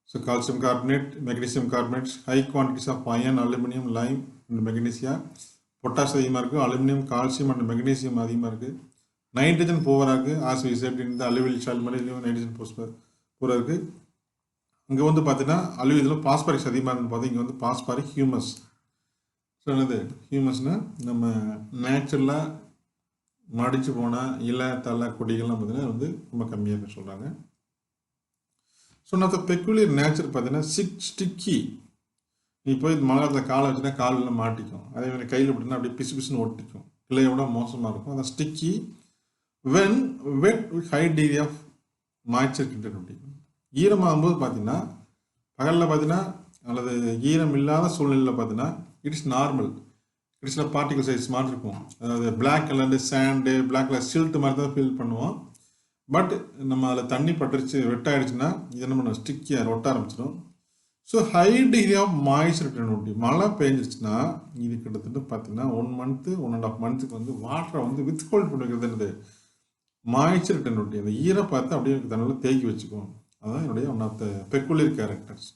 So calcium carbonate, magnesium carbonate, high quantities of iron, aluminium, lime and magnesia. Potash அதிகமாக இருக்குது, அலுமினியம், கால்சியம் அண்ட் மெக்னீசியம் அதிகமாக இருக்குது. நைட்ரஜன் பூவராக இருக்குது. ஆஸ் வி செட் இந்த அலுவியல் சாயில் மாதிரி நைட்ரஜன் பூரா இருக்குது. இங்கே வந்து பார்த்தீங்கன்னா அலுவியல் பாஸ்பாரிக்ஸ் அதிகமாக இருக்குன்னு பார்த்தா இங்கே வந்து பாஸ்பாரிக் ஹியூமஸ். ஸோ என்னது ஹியூமஸ்னால் நம்ம நேச்சுரலாக மடித்து போனால் இலை தலை கொடிகள்லாம் பார்த்தீங்கன்னா வந்து ரொம்ப கம்மியாக இருக்குன்னு சொல்கிறாங்க. ஸோ நான் பெக்குலியர் நேச்சர் பார்த்தீங்கன்னா ஸ்டிக்கி. நீ போய் மழை காலத்தில் காலை வச்சுன்னா காலில் மாட்டிக்கும். அதே மாதிரி கையில் விட்டுனா அப்படியே பிசு பிசுன்னு ஒட்டிக்கும். கிளையோட மோசமாக இருக்கும். அதான் sticky when wet high degree of moisture content. ஈரமாகும்போது பார்த்தீங்கன்னா பகலில் பார்த்தீங்கன்னா அல்லது ஈரம் இல்லாத சூழ்நிலையில் பார்த்தீங்கன்னா it's normal. It's particle size மாதிரி இருக்கும். அதாவது black colour sand, black colour silt மாதிரி தான் ஃபீல் பண்ணுவோம். பட் நம்ம அதில் தண்ணி பட்டுருச்சு வெட்டாயிடுச்சுன்னா இது என்ன பண்ணுவோம், ஸ்டிக்கியாக ஒட்ட ஆரம்பிச்சிடும். So high degree of moisture retentivity, மழை பெஞ்சிருச்சுன்னா இது கிட்டத்தட்ட பார்த்தீங்கன்னா 1 மந்த்து 1.5 மந்த்துக்கு வந்து வாட்டரை வந்து வித்ஹோல்ட் பண்ணிக்கிறது என்னது மாய்ச்சர் டென்டிவிட்டி. அந்த ஈரை பார்த்து அப்படியே தண்ணியில் தேக்கி வச்சுக்குவோம். அதுதான் என்னுடைய one of the peculiar characters.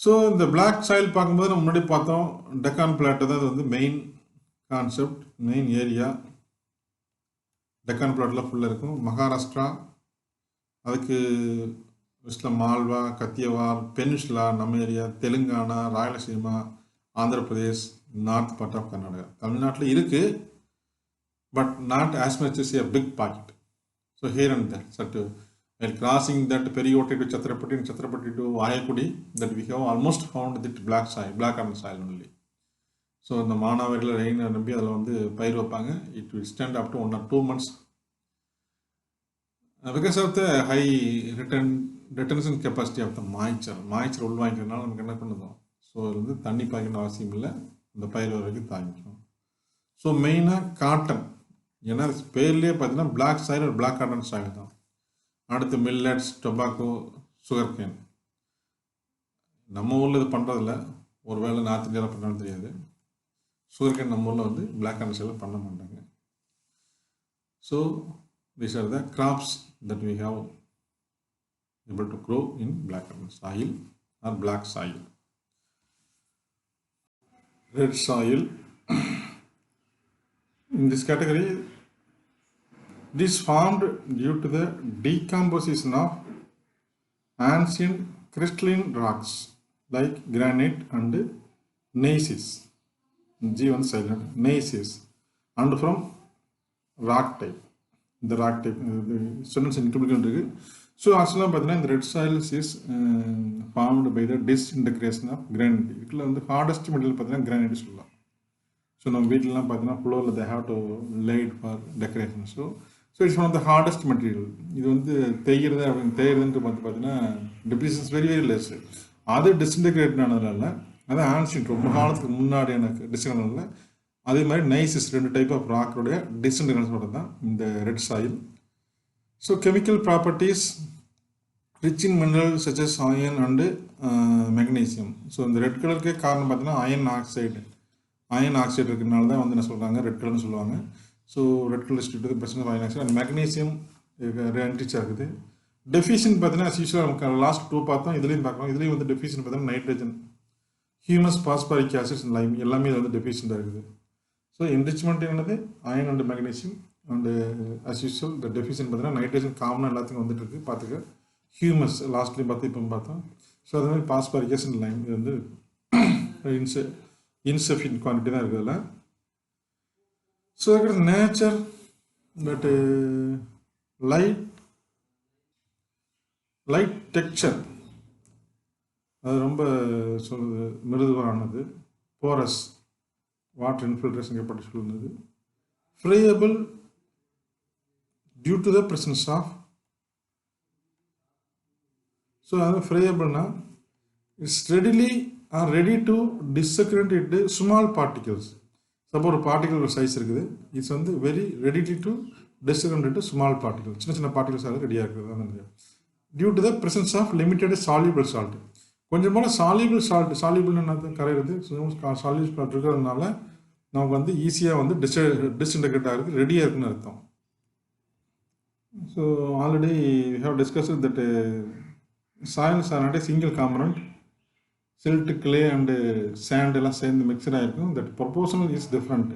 So இந்த பிளாக் சாயில் பார்க்கும்போது நம்ம முன்னாடி பார்த்தோம் டெக்கான் பிளாட்டை தான் அது வந்து main concept, main area. Deccan பிளாட்டில் ஃபுல்லாக இருக்கும். மகாராஷ்டிரா, அதுக்கு வெஸ்டில் மால்வா, கத்தியவார், பெனின்சுலா நம்ம area, Telangana, Rayalaseema, Andhra Pradesh, north part of Karnataka. தமிழ்நாட்டில் இருக்குது, but not as much is a big pocket. So here and there such while crossing that Periyoti to Chhatrapati and Chhatrapati to Ayakudi, that we have almost found that black soil, black and soil only. So the Manavarial rain and Nambia on the Pyropanga, it will stand up to 1 or 2 months. Because of the high retention capacity of the moisture உள்வாங்க இருக்கனால நமக்கு என்ன பண்ணுதோம், so வந்து தண்ணி பாய்க்கணும் அவசியம் இல்லை, இந்த பயிர் வரைக்கும் தாங்கிக்கும். ஸோ மெயினாக காட்டன், ஏன்னா பேர்லேயே பார்த்தீங்கன்னா பிளாக் சாயில் ஒரு பிளாக் காட்டன் சாயில் தான். அடுத்து மில்லட்ஸ், டொபாக்கோ, சுகர் கேன். நம்ம ஊரில் இது பண்ணுறதில்ல, ஒரு வேளை நார்த் இந்தியாவில் பண்ணாலும் தெரியாது. சுகர் கேன் நம்ம ஊரில் வந்து பிளாக் காட்டன் சாயில் பண்ண மாட்டாங்க. So these are the crops that we have able to grow in black soil or black soil. Red soil. In this category, this formed due to the decomposition of ancient crystalline rocks like granite and gneiss. G1 silent, gneiss, and from rock type. The rock type students included. So actually the red soil is formed by the disintegration of granite. The hardest material granite. So now we floor they have to lay it for decoration. So it's one of the hardest material. Depletion is very less. Other disintegrate that's ancient disintegrate. அதே மாதிரி gneiss 2 type of ராக்கோடைய disintegration பண்ணுறது தான் இந்த red soil. So chemical properties rich in mineral such as iron and magnesium. So இந்த red கலருக்கே காரணம் பார்த்தீங்கன்னா அயன் ஆக்சைடு இருக்கிறதுனால தான் வந்து என்ன சொல்கிறாங்க ரெட் கலர்னு சொல்லுவாங்க. ஸோ ரெட் கலர் ஸ்டிட்டு பிரச்சனை அயன் ஆக்சைடு அண்ட் மெக்னீசியம் ரிச்சாக இருக்குது. டெஃபிஷியன் பார்த்தீங்கன்னா யூஸ்வலாக நமக்கு லாஸ்ட் 2 பார்த்தோம், இதுலேயும் பார்க்கலாம். இதுலேயும் வந்து டெஃபிஷியன் பார்த்தீங்கன்னா nitrogen, humus, phosphoric acids, lime எல்லாமே வந்து டெஃபிஷியண்டாக இருக்குது. ஸோ என்ரிச்மெண்ட் என்னது iron and magnesium and as usual இந்த டெஃபிஷியன் பார்த்தீங்கன்னா நைட்ரஜன் காமனாக எல்லாத்துக்கும் வந்துட்டு இருக்கு. பார்த்துக்க ஹியூமஸ் லாஸ்ட்லேயும் பார்த்து இப்போ பார்த்தோம். ஸோ அது மாதிரி பாஸ்பாரிக் ஆசிட், லைம் இது வந்து இன்சஃபிஷியன்ட் குவான்டிட்டி தான் இருக்குதுல்ல. ஸோ அதுக்கு நேச்சர் பட் லைட் டெக்ஸ்சர் அது ரொம்ப சொல்லுது மிருதுவானது, போரஸ் வாட்டர் இன்ஃபில்ட்ரேஷன் கேப்பட்டு சொல்லுது, friable due to the presence of. So அது ஃப்ரீயபிள்னா it's ready to disaggregate it small particles. Suppose ஒரு பார்ட்டிகல் ஒரு சைஸ் இருக்குது, இட்ஸ் வந்து very ready to disaggregate it small particle, சின்ன சின்ன பார்ட்டிகல்ஸ் அது ரெடியாக இருக்குது. அந்த due to the presence of limited soluble salt. கொஞ்சம் போல் சால்யூபிள் சால்ட், சால்யூபிள்னு கரையிறது, சால்யூபிள் சால்ட் இருக்கிறதுனால நமக்கு வந்து ஈஸியாக வந்து டிஸ்இன்டகிரேட் ஆகிறது, ரெடியாக இருக்குன்னு அர்த்தம். So already we have discussed that soils are not a single component. Silt, clay and sand எல்லாம் சேர்ந்து மிக்சடாக இருக்கும். தட் ப்ரொபோர்ஷனல் இஸ் டிஃப்ரெண்ட்,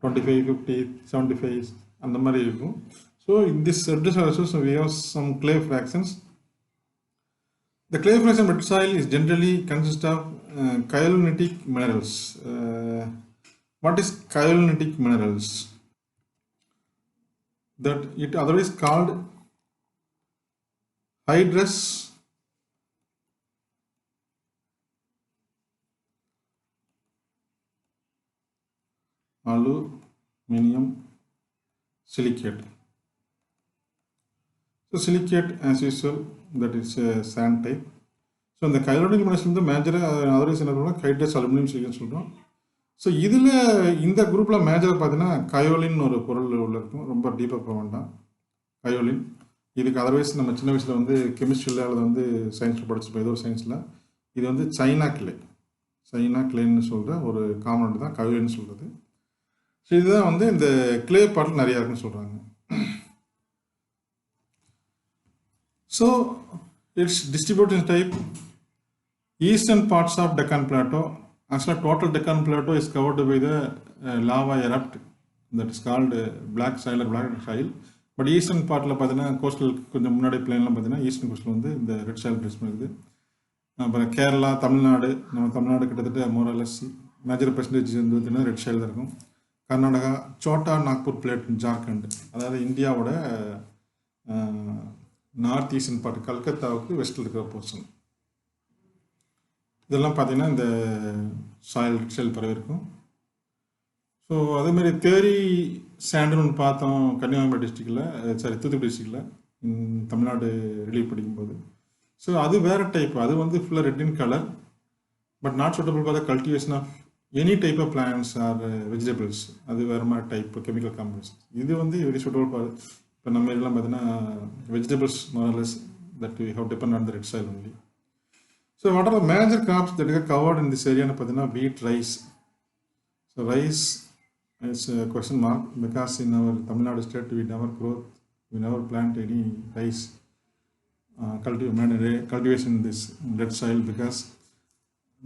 25, 50, 75 அந்த மாதிரி இருக்கும். So in this resources we have some clay fractions. The clay fraction red soil is generally consist of Kyolitic minerals. What is kyolitic minerals? That it otherwise called hydrous aluminum silicate. So silicate, as usual, that is a sand type. So இந்த கைலோனிக் minerals வந்து மேஜராக otherwise என்ன பண்ணுவோம், hydrous aluminium சிலிக்கேட்னு சொல்கிறோம். So இதில் இந்த குரூப்பில் மேஜராக பார்த்தீங்கன்னா கயோலின் ஒரு பொருள் உள்ள இருக்கும். ரொம்ப டீப்பாக போக வேண்டாம். கயோலின் இதுக்கு அதர்வைஸ் நம்ம சின்ன வயசில் வந்து கெமிஸ்ட்ரியில் அல்லது வந்து சயின்ஸில் படிச்சிருப்போம், ஏதோ ஒரு சயின்ஸில். இது வந்து சைனா கிளேன்னு சொல்கிற ஒரு காம்பனண்ட் தான் கயோலின்னு சொல்கிறது. ஸோ இதுதான் வந்து இந்த கிளே பாட்டில் நிறையா இருக்குன்னு சொல்கிறாங்க. So its distribution type, eastern parts of Deccan Plateau. Actually, total Deccan Plateau is covered by the lava erupt that is called black soil or black soil. But eastern part la pathina coastal konjam munnadi plain la pathina eastern coastal வந்து இந்த red soil press இருக்குது. அப்புறம் கேரளா, தமிழ்நாடு, நம்ம தமிழ்நாடு கிட்டத்தட்ட more or less major percentage வந்து பார்த்தீங்கன்னா red soil தான் இருக்கும். கர்நாடகா, சோட்டா நாக்பூர் பிளேட், ஜார்க்கண்ட், அதாவது இந்தியாவோட நார்த் ஈஸ்டர்ன் பார்ட், கல்கத்தாவுக்கு வெஸ்ட்டில் இருக்கிற போர்ஷன். இதெல்லாம் பார்த்தீங்கன்னா இந்த சாயில் பரவி இருக்கும். ஸோ அதேமாதிரி தேரி சாண்டுன்னு ஒன்று பார்த்தோம் கன்னியாகுமரி டிஸ்ட்ரிக்டில், தூத்துக்குடி டிஸ்ட்ரிக்டில் தமிழ்நாடு ரிலீவ் படிக்கும்போது. ஸோ அது வேறு டைப், அது வந்து ஃபுல்லாக red in colour, but not suitable for the cultivation of any type of plants or vegetables. அது வேறு மாதிரி டைப் கெமிக்கல் காம்பவுண்ட்ஸ். இது வந்து வெரி சூட்டபிள் ஃபார் இப்போ நம்ம இதெல்லாம் பார்த்தீங்கன்னா vegetables morals that we have depend on the red soil only. So what are the major crops that are covered in this ஏரியான்னு பார்த்தீங்கன்னா wheat, rice. So rice is question mark because in our Tamil Nadu state we never plant any rice cultivation in this red soil because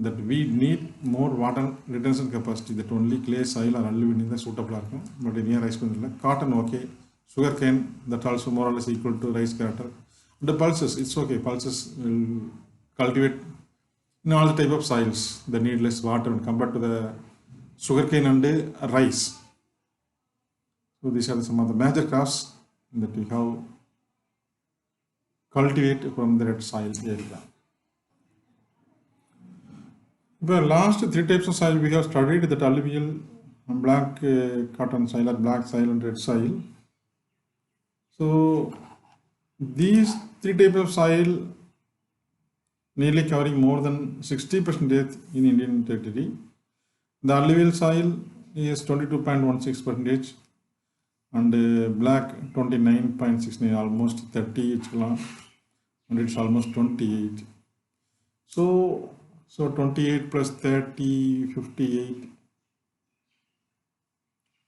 that we need more water retention capacity. That only clay soil or alluvium is suitable. But in here rice cotton okay. Sugar cane, that also more or less equal to rice character. The pulses, it's okay. Pulses will cultivate in all the type of soils. They need less water when compared to the sugar cane and rice. So these are some of the major crops that we have cultivate from the red soil area. The last three types of soil we have studied, that alluvial, black cotton soil or black soil and red soil. So these three types of soil nearly covering more than 60% in Indian territory. The alluvial soil is 22.16% and black 29.69, almost 30 and it's almost 28. So 28 plus 30,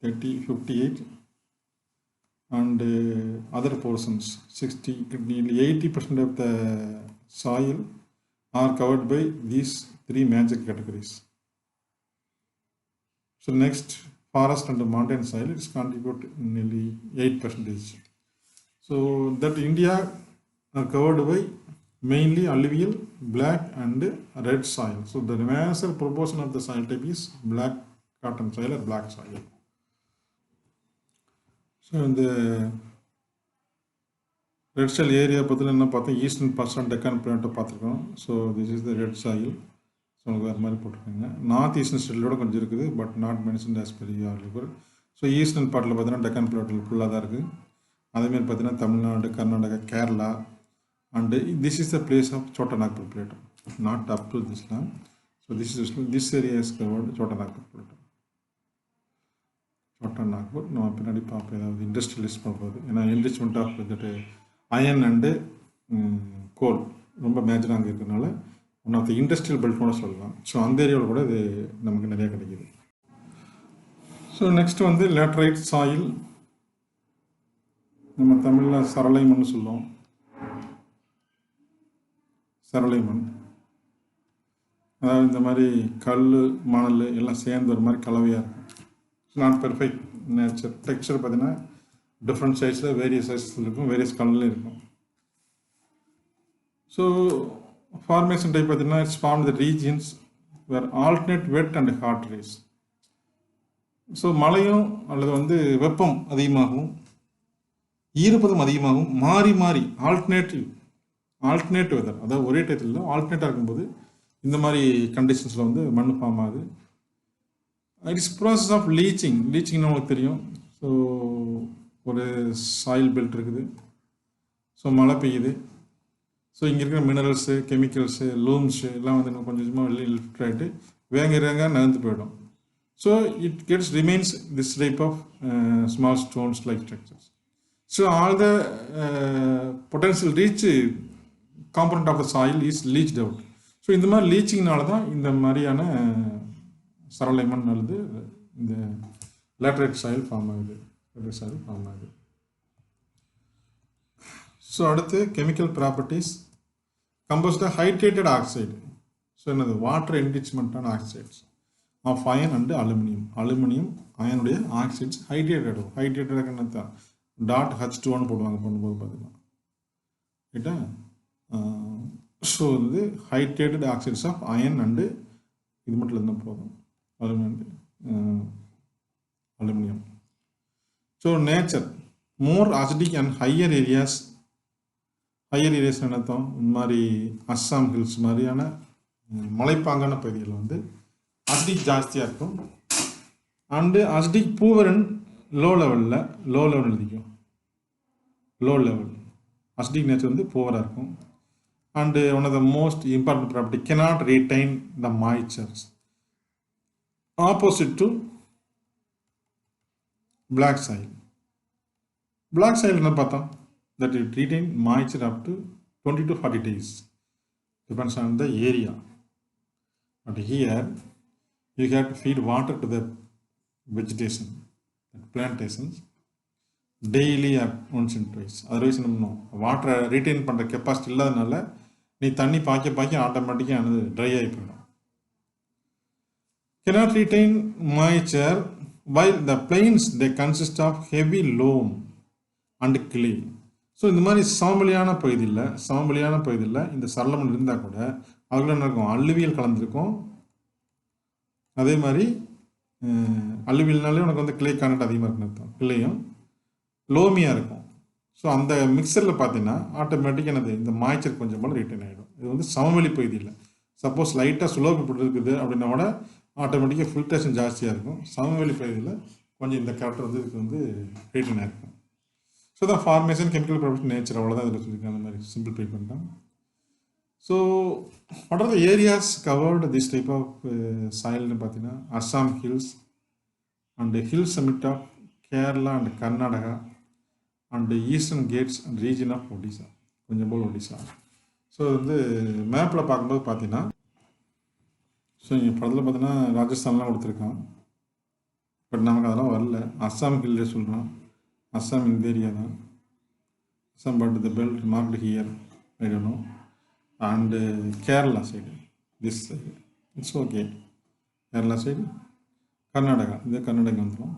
58 and other portions 60, nearly 80% of the soil are covered by these three major categories. So next, forest and mountain soil is contribute nearly 8%. So that India are covered by mainly alluvial, black and red soil. So the major proportion of the soil type is black cotton soil or black soil. So in the red soil area, eastern part of Deccan Plateau. So this is the red soil. So north eastern state but not mentioned as per your labor. So eastern part of Deccan Plateau full other Tamil Nadu, Karnataka, Kerala, and this is the place of Chota Nagpur Plateau, not up to this land. So this area is covered Chota Nagpur Plateau. Chota Nagpur, no industrialist enrichment of that iron and coal, ரொம்ப மேஜராக இருக்கிறதுனால one of the industrial பெல்ட்னு சொல்லலாம். So அந்த ஏரியாவில் கூட இது நமக்கு நிறையா கிடைக்கிது. ஸோ நெக்ஸ்ட் வந்து லேட்டரைட் சாயில், நம்ம தமிழில் சரளை மண் சொல்லுவோம். சரளை மண் அதாவது இந்த மாதிரி கல், மணல் எல்லாம் சேர்ந்து ஒரு மாதிரி கலவையாக இருக்கும். Not perfect nature. டெக்ஸ்சர் பார்த்தீங்கன்னா டிஃப்ரெண்ட் சைஸில் வேரியஸ் சைஸில் இருக்கும், வேரியஸ் கலர்லையும் இருக்கும். ஸோ formation type பார்த்தீங்கன்னா it's form the regions where alternate wet and hot rays. So மழையும் அல்லது வந்து வெப்பம் அதிகமாகும், ஈரப்பதம் அதிகமாகும், மாறி மாறி ஆல்டர்னேட் வெதர், அதாவது ஒரே டயத்தில் ஆல்டர்னேட்டாக இருக்கும்போது இந்த மாதிரி கண்டிஷன்ஸில் வந்து மண் ஃபார்ம் ஆகுது. இட்ஸ் ப்ராசஸ் ஆஃப் லீச்சிங்னு உங்களுக்கு தெரியும். ஸோ ஒரு சாயில் பெல்ட் இருக்குது, ஸோ மழை பெய்யுது, ஸோ இங்கே இருக்கிற மினரல்ஸு, கெமிக்கல்ஸு, லூம்ஸு எல்லாம் வந்து இன்னும் கொஞ்சம் கொஞ்சமாக வெளியே லிஃப்ட் ஆகிட்டு வேங்க நகர்ந்து போயிடும். So it remains this type of small stones like structures. So all the potential rich component of the soil is leached out. So இந்த மாதிரி லீச்சிங்னால தான் இந்த மாதிரியான சரளை மண் அல்லது இந்த லேட்டரைட் சாயில் ஃபார்ம் ஆகுது. ஸோ அடுத்து chemical properties. Composed hydrated oxide. So என்னது வாட்டர் என்ரிச்மெண்ட்டான oxides of iron and aluminium அயனுடைய ஆக்சைட்ஸ் ஹைட்ரேட்டடாக என்னத்தான் .H2 போடுவாங்க பண்ணும்போது பார்த்தீங்கன்னா ரைட்டா. ஸோ வந்து hydrated oxides of iron and இது மட்டும் இருந்தால் போதும் aluminium. So nature more acidic and higher areas என்னத்தோம் இந்த மாதிரி அஸ்ஸாம் ஹில்ஸ் மாதிரியான மலைப்பாங்கான பகுதிகளில் வந்து அசிடிக் ஜாஸ்தியாக இருக்கும். அண்டு அசிடிக் பூவரன் லோ லெவல் எழுதிக்கும். லோ லெவல் அசிடிக் நேச்சர் வந்து பூவராக இருக்கும். And one of the most important property cannot retain the moistures. Opposite to black soil. Black soil என்ன பார்த்தோம், that it retain moisture up to 20 to 40 days. Depends on the area. But here you have to feed water to the vegetation, plantations, daily or once and twice. Otherwise நம்ம வாட்டரை retain பண்ணுற capacity இல்லாதனால நீ தண்ணி பாய்க்க ஆட்டோமேட்டிக்காக அது try ஆகி போயிடும். Cannot retain moisture while the plains they consist of heavy loam and clay. So இந்த மாதிரி சமவெளியான பகுதியில் இந்த சரளமண் இருந்தால் கூட அதுக்குள்ள என்ன இருக்கும், அல்லுவியல் கலந்துருக்கும். அதே மாதிரி அல்லுவியல்னாலே உனக்கு வந்து கிளே கான்டென்ட் அதிகமாக இருக்குன்னு அர்த்தம். கிளேயும் லோமியாக இருக்கும். ஸோ அந்த மிக்சரில் பார்த்தீங்கன்னா ஆட்டோமேட்டிக்காக என்னது இந்த மாய்ச்சர் கொஞ்சம் போல் ரிட்டைன் ஆகிடும். இது வந்து சமவெளி பகுதியில் சப்போஸ் லைட்டாக ஸ்லோப்பு போட்டு இருக்குது அப்படின்னா கூட ஆட்டோமேட்டிக்காக ஃபில்ட்ரேஷன் ஜாஸ்தியாக இருக்கும். சமவெளி பகுதியில் கொஞ்சம் இந்த கேரக்டர் வந்து இதுக்கு வந்து ரிட்டைன் ஆகிருக்கும். ஸோ தான் ஃபார்மேஷன் கெமிக்கல் ப்ராப்பர்ட்டி நேச்சர் அவ்வளோதான் இதில் சொல்லியிருக்காங்க. அந்த மாதிரி சிம்பிளிஃபை பண்ணிட்டாங்க. So what are the areas covered this type of சாயில்னு பார்த்தீங்கன்னா Assam hills and hill summit of Kerala and Karnataka and eastern Ghats and region of Odisha, கொஞ்சம் போல் ஒடிசா. ஸோ வந்து மேப்பில் பார்க்கும்போது பார்த்தீங்கன்னா ஸோ இங்கே படத்தில் பார்த்தீங்கன்னா ராஜஸ்தான்லாம் கொடுத்துருக்கான். பட் நமக்கு அதெல்லாம் வரல. அஸ்ஸாம் ஹில்லே சொல்கிறான். அஸ்ஸாம் இந்த ஏரியா தான் Assam, but the belt marked here I don't know. And Kerala side this side it's okay. Kerala side Karnataka, இதே கர்நாடகா வந்துடும்.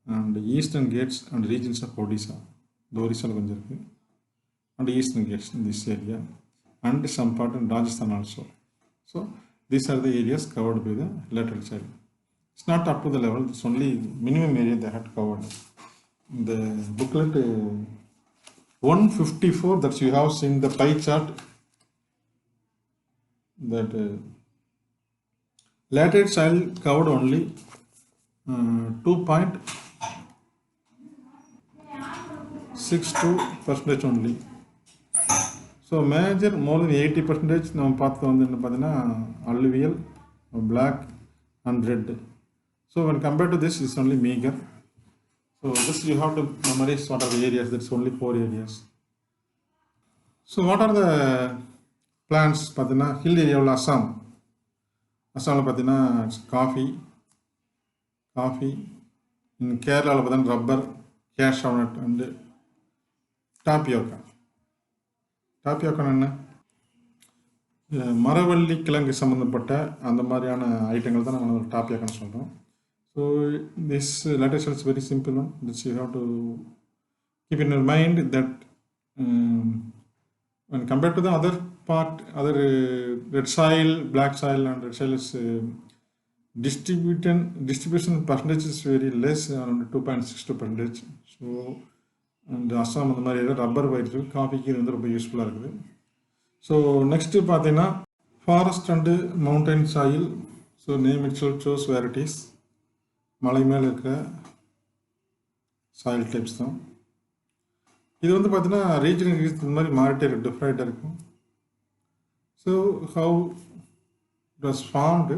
And Eastern Ghats and regions of Odisha, இந்த ஒரிசாவில் கொஞ்சம் இருக்குது. And Eastern Ghats in this area and some part in Rajasthan also. So these are the areas covered by the lateral soil. It's not up to the level, it's only minimum area they had covered. In the booklet 154 that you have seen the pie chart, that lateral soil covered only 2.62% only. So major more than 80% நம்ம பார்த்தது வந்து என்ன பார்த்தீங்கன்னா alluvial, black and red. So when compared to this is only meager. So this you have to memorize what are the areas. That's only 4 areas. So what are the plants பார்த்தீங்கன்னா hill ஏரியாவில் அஸ்ஸாமில் பார்த்தீங்கன்னா coffee. கேரளாவில் பார்த்தீங்கன்னா rubber, cashew nut and டாப்பியோக்கா என்ன மரவள்ளி கிழங்கு சம்மந்தப்பட்ட அந்த மாதிரியான ஐட்டங்கள் தான் நம்ம டாப்பியோக்கான்னு சொல்கிறோம். So this later is very simple one. This you have to keep in your mind that when compared to the other part, other red soil, black soil and red soil is distribution percentage is very less, around 2.62%. So and Assam அந்த மாதிரி rubber பயிர் காஃபிக்கு இது வந்து ரொம்ப யூஸ்ஃபுல்லாக இருக்குது. So next பார்த்தீங்கன்னா forest and mountain soil. So name it shows varieties. மலை மேலே இருக்கிற சாயில் டைப்ஸ் தான் இது வந்து பார்த்தீங்கன்னா ரீஜனுக்கு இந்த மாதிரி மாறிட்டே இருக்கு, டிஃப்ரெண்ட்டாக இருக்கும். So how it was formed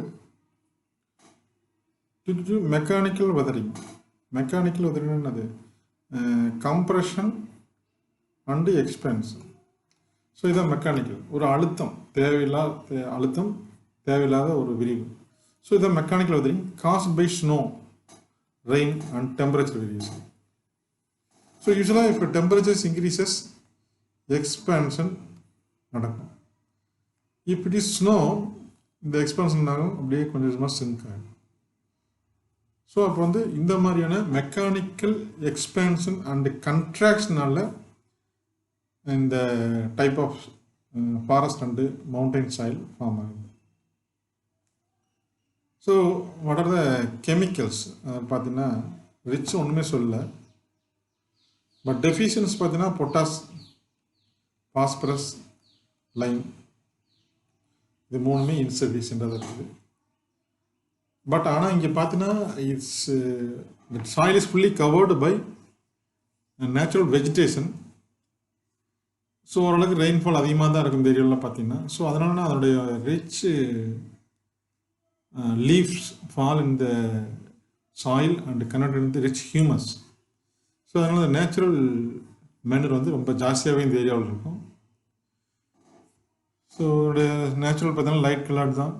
to mechanical weathering. Mechanical weathering என்னது? Compression and expansion. ஸோ இதான் மெக்கானிக்கல். ஒரு அழுத்தம் தேவையில்லாத ஒரு விரிவு. ஸோ இதான் mechanical weathering caused by snow, rain and temperature variation. So யூஸ்வலாக இப்போ டெம்பரேச்சர்ஸ் இன்க்ரீசஸ், எக்ஸ்பேன்ஷன் நடக்கும். இஃப் இட் இஸ் ஸ்னோ, இந்த எக்ஸ்பேன்ஷன் ஆகும், அப்படியே கொஞ்சம் கொஞ்சமாக சிங்க் ஆகும். ஸோ அப்போ வந்து இந்த மாதிரியான மெக்கானிக்கல் எக்ஸ்பேன்ஷன் அண்ட் கன்ட்ராக்ஷனால இந்த type of forest and mountain soil form ஆகுது. So what are the chemicals பார்த்தீங்கன்னா ரிச் ஒன்றுமே சொல்லல. பட் டெஃபிஷியன்ஸ் பார்த்தீங்கன்னா பொட்டாஸ், பாஸ்பரஸ், லைம், இது மூணுமே இன்சஃபிஷியண்டாக இருக்குது. பட் ஆனால் இங்கே பார்த்தீங்கன்னா it's soil is fully covered by natural vegetation. So ஓரளவுக்கு ரெயின்ஃபால் அதிகமாக தான் இருக்கும் இந்த ஏரியாவில் பார்த்தீங்கன்னா. ஸோ அதனால அதனுடைய rich leaves fall in the soil and connect in the rich humus. So அதனால் நேச்சுரல் மேனர் வந்து ரொம்ப ஜாஸ்தியாகவே இந்த ஏரியாவில் இருக்கும். ஸோ நேச்சுரல் பார்த்தீங்கன்னா லைட் கலர் தான்.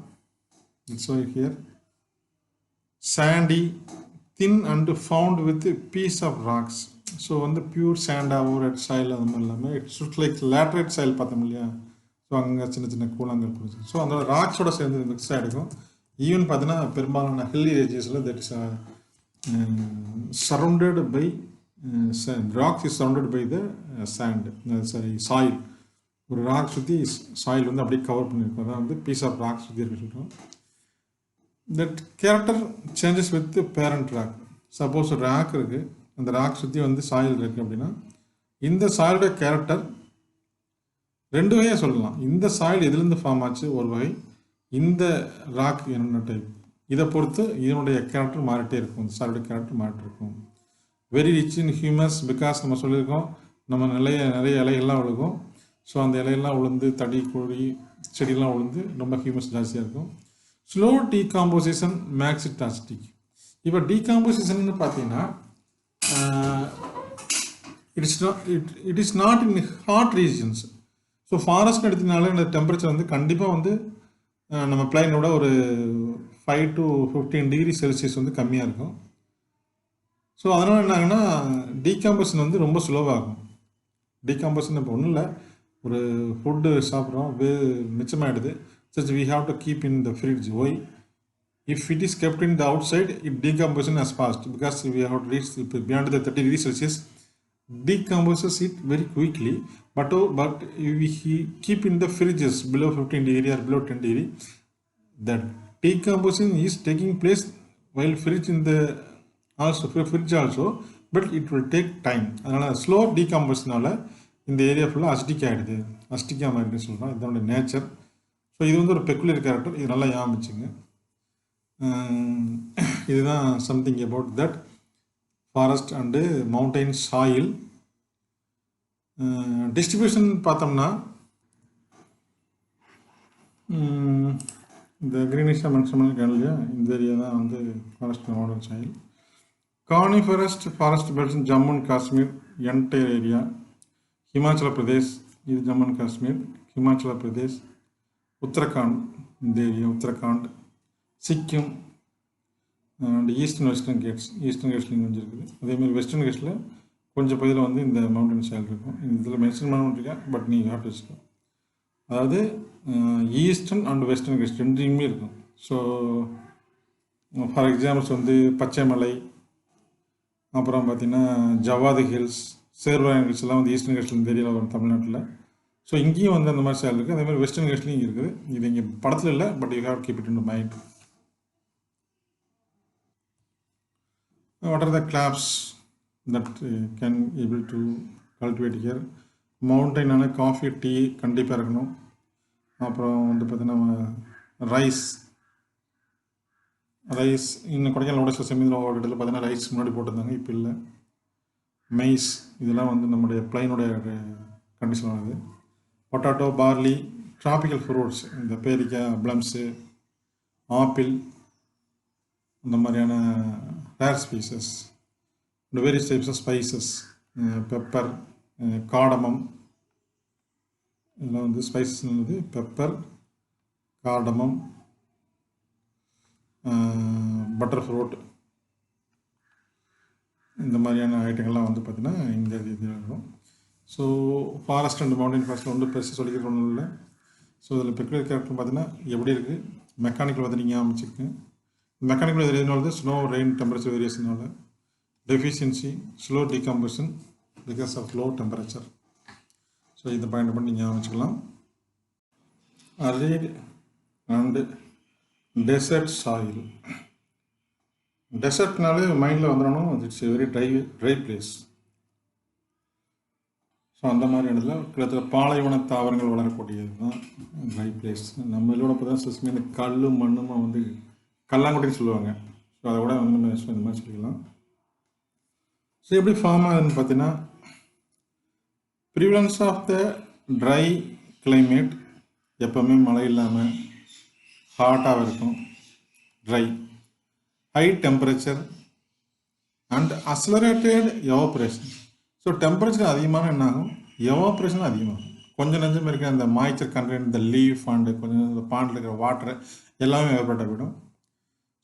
It's here sandy, thin and found with piece of rocks. So வந்து பியூர் சாண்டாவோ ரெட் சாயில் அது மாதிரி இல்லாமல் இட்ஸ் லைக் லேட்ரைட் சாயில் பார்த்தோம் இல்லையா. ஸோ அங்கே சின்ன சின்ன கூழாங்கல் கொடுத்து ஸோ அந்த ராக்ஸோட சேர்ந்து மிக்ஸ் ஆகிருக்கும். ஈவன் பார்த்தீங்கன்னா பெரும்பாலான ஹில்லி ஏரியாஸில் that is surrounded by rocks is surrounded by the sand, sorry soil. ஒரு ராக் சுற்றி சாயில் வந்து அப்படியே கவர் பண்ணியிருக்கோம். அதான் வந்து பீஸ் ஆஃப் ராக் சுற்றி இருக்கு சொல்கிறோம். That character changes with parent rock. Suppose ஒரு ராக் இருக்குது, அந்த ராக் சுற்றி வந்து சாயில் இருக்குது அப்படின்னா இந்த சாயிலோட கேரக்டர் ரெண்டு வகையாக சொல்லலாம். இந்த சாயில் எதுலேருந்து ஃபார்ம் ஆச்சு ஒரு வகை, இந்த ராக் என்னென்ன டைப், இதை பொறுத்து இதனுடைய கேரக்டர் மாறிட்டே இருக்கும். இந்த சாயிலோட கேரக்டர் மாறிட்டு இருக்கும். Very rich in humus because நம்ம சொல்லியிருக்கோம் நம்ம நிறைய இலைகள்லாம் விழுகும். ஸோ அந்த இலையெல்லாம் உளுந்து தடி கொடி செடியெல்லாம் உளுந்து ரொம்ப ஹியூமஸ் ஜாஸ்தியாக இருக்கும். Slow decomposition makes it acidic. இப்போ டீகாம்போசிஷன் பார்த்தீங்கன்னா it is not in hot regions. So forest எடுத்தனால இந்த டெம்பரேச்சர் வந்து கண்டிப்பாக வந்து நம்ம பிளைனோட ஒரு 5 to 15 டிகிரி செல்சியஸ் வந்து கம்மியாக இருக்கும். ஸோ அதனால் என்ன ஆகுன்னா டீகாம்போசிஷன் வந்து ரொம்ப ஸ்லோவாகும். டீகாம்போசிஷன் இப்போ ஒன்றும் இல்லை, ஒரு ஃபுட்டு சாப்பிட்றோம் மிச்சமாகிடுது. So we have to keep in the fridge. Why? If it is kept in the outside, it decomposition as fast because we have to reach beyond the 30 degrees Celsius. Decomposes it very quickly. But if we keep in the fridges below 15 degree or below 10 degree, that decomposition is taking place while fridge in the fridge also, but it will take time. அதனால் slow டீகாம்போசிஷனால இந்த area ஃபுல்லாக acetic ஆகிடுது, அசிட்டிக்காக மாறிடுன்னு சொல்கிறோம். இதோட nature. So இது வந்து ஒரு peculiar character, இது நல்லா ஞாபகிச்சுங்க. இதுதான் something about that forest and mountain soil. Distribution பார்த்தோம்னா இந்த கிரீனிஷாக மென்ஷன் பண்ணியிருக்காங்க இல்லையா, இந்த ஏரியா தான் வந்து forest mountain soil. Coniferous forest belts in Jammu and Kashmir entire area. Himachal Pradesh, இது ஜம்மு அண்ட் காஷ்மீர், ஹிமாச்சல பிரதேஷ், உத்தரகாண்ட், இந்த area Uttarakhand, Sikkim and eastern western Ghats. Eastern கேட்ஸ்லையும் கொஞ்சம் இருக்குது. அதேமாதிரி வெஸ்டர்ன் கேட்ஸில் கொஞ்சம் பகுதியில் வந்து இந்த மவுண்டன் சாயில் இருக்கும். இதில் மென்ஷன் பண்ண இருக்கேன், பட் நீங்கள் ஹார்ட் வச்சுக்கோ. அதாவது ஈஸ்டர்ன் அண்ட் வெஸ்டர்ன் கேட்ஸ் ரெண்டுமே இருக்கும். ஸோ ஃபார் எக்ஸாம்பிள்ஸ் வந்து பச்சைமலை, அப்புறம் பார்த்திங்கன்னா ஜவாது ஹில்ஸ், சேர்வராயன் ஹில்ஸ் எல்லாம் வந்து ஈஸ்டர்ன் கேட்ஸில் இந்த ஏரியாவில் வரும் தமிழ்நாட்டில். ஸோ இங்கேயும் வந்து அந்த மாதிரி சாயில் இருக்குது. அதே மாதிரி வெஸ்டர்ன் கேட்ஸ்லையும் இருக்குது. இது இங்கே படத்தில் இல்லை, but you have keep it in mind. What are the crops that can able to cultivate here? மவுண்டைனால காஃபி, டீ கண்டிப்பாக இருக்கணும். அப்புறம் வந்து பார்த்தீங்கன்னா ரைஸ் இன்னும் கொடைக்கானலோட சில சமயத்தில் ஒரு இடத்துல பார்த்தீங்கன்னா ரைஸ் முன்னாடி போட்டிருந்தாங்க, இப்போ இல்லை. மெய்ஸ் இதெல்லாம் வந்து நம்முடைய பிளைனோட கண்டிஷன் ஆகுது. பொட்டாட்டோ, பார்லி, ட்ராபிக்கல் ஃப்ரூட்ஸ் இந்த பேரிக்காய், ப்ளம்ஸு, ஆப்பிள், இந்த மாதிரியான rare species, various types of spices, pepper, cardamom, இதெல்லாம் வந்து ஸ்பைசஸ் வந்து பெப்பர், காடமம், பட்டர் ஃப்ரூட், இந்த மாதிரியான ஐட்டங்கள்லாம் வந்து பார்த்திங்கன்னா இந்த இது இருக்கும். ஸோ ஃபாரஸ்ட் அண்ட் மவுண்டன் ஃபாரஸ்ட்டில் வந்து பெருசாக சொல்லிக்கிற ஒன்றும் இல்லை. ஸோ இதில் பெக்குலர் கேரக்டர் பார்த்தீங்கன்னா எப்படி இருக்குது, மெக்கானிக்கல் வந்து நீங்கள் அமைச்சிருக்கேன். மெக்கானிக்கல் எதுனால ஸ்னோ, ரெயின், டெம்பரேச்சர் வேரியேஷனால, deficiency, slow decomposition because of low temperature. So இதை பாயிண்ட் பண்ணி நீங்கள் அமைச்சிக்கலாம். arid and desert soil. டெசர்ட்னாலே மைண்டில் வந்துடணும், it's very try place. So அந்த மாதிரி இடத்துல கிட்டத்தட்ட பாலைவன தாவரங்கள் வளரக்கூடியது தான் ட்ரை பிளேஸ். நம்ம இதோட பார்த்தா சிஸ்மே இந்த கல் மண்ணுமா வந்து கல்லாங்குட்டின்னு சொல்லுவாங்க. ஸோ அதை விட வந்து நம்ம இந்த மாதிரி சொல்லிக்கலாம். ஸோ எப்படி ஃபார்ம் ஆகுதுன்னு பார்த்தீங்கன்னா, prevalence of the dry climate, எப்போவுமே மழை இல்லாமல் ஹாட்டாக இருக்கும், dry, high temperature and accelerated evaporation. So temperature அதிகமான என்ன ஆகும், எவாப்ரேஷன் அதிகமாகும். கொஞ்சம் நஞ்சம் இருக்கிற அந்த மாய்ச்சர் கண்டென்ட், இந்த லீஃப் அண்டு கொஞ்சம் இந்த பாண்டில் இருக்கிற வாட்டர் எல்லாமே எவாப்ரேட் ஆகிடும்.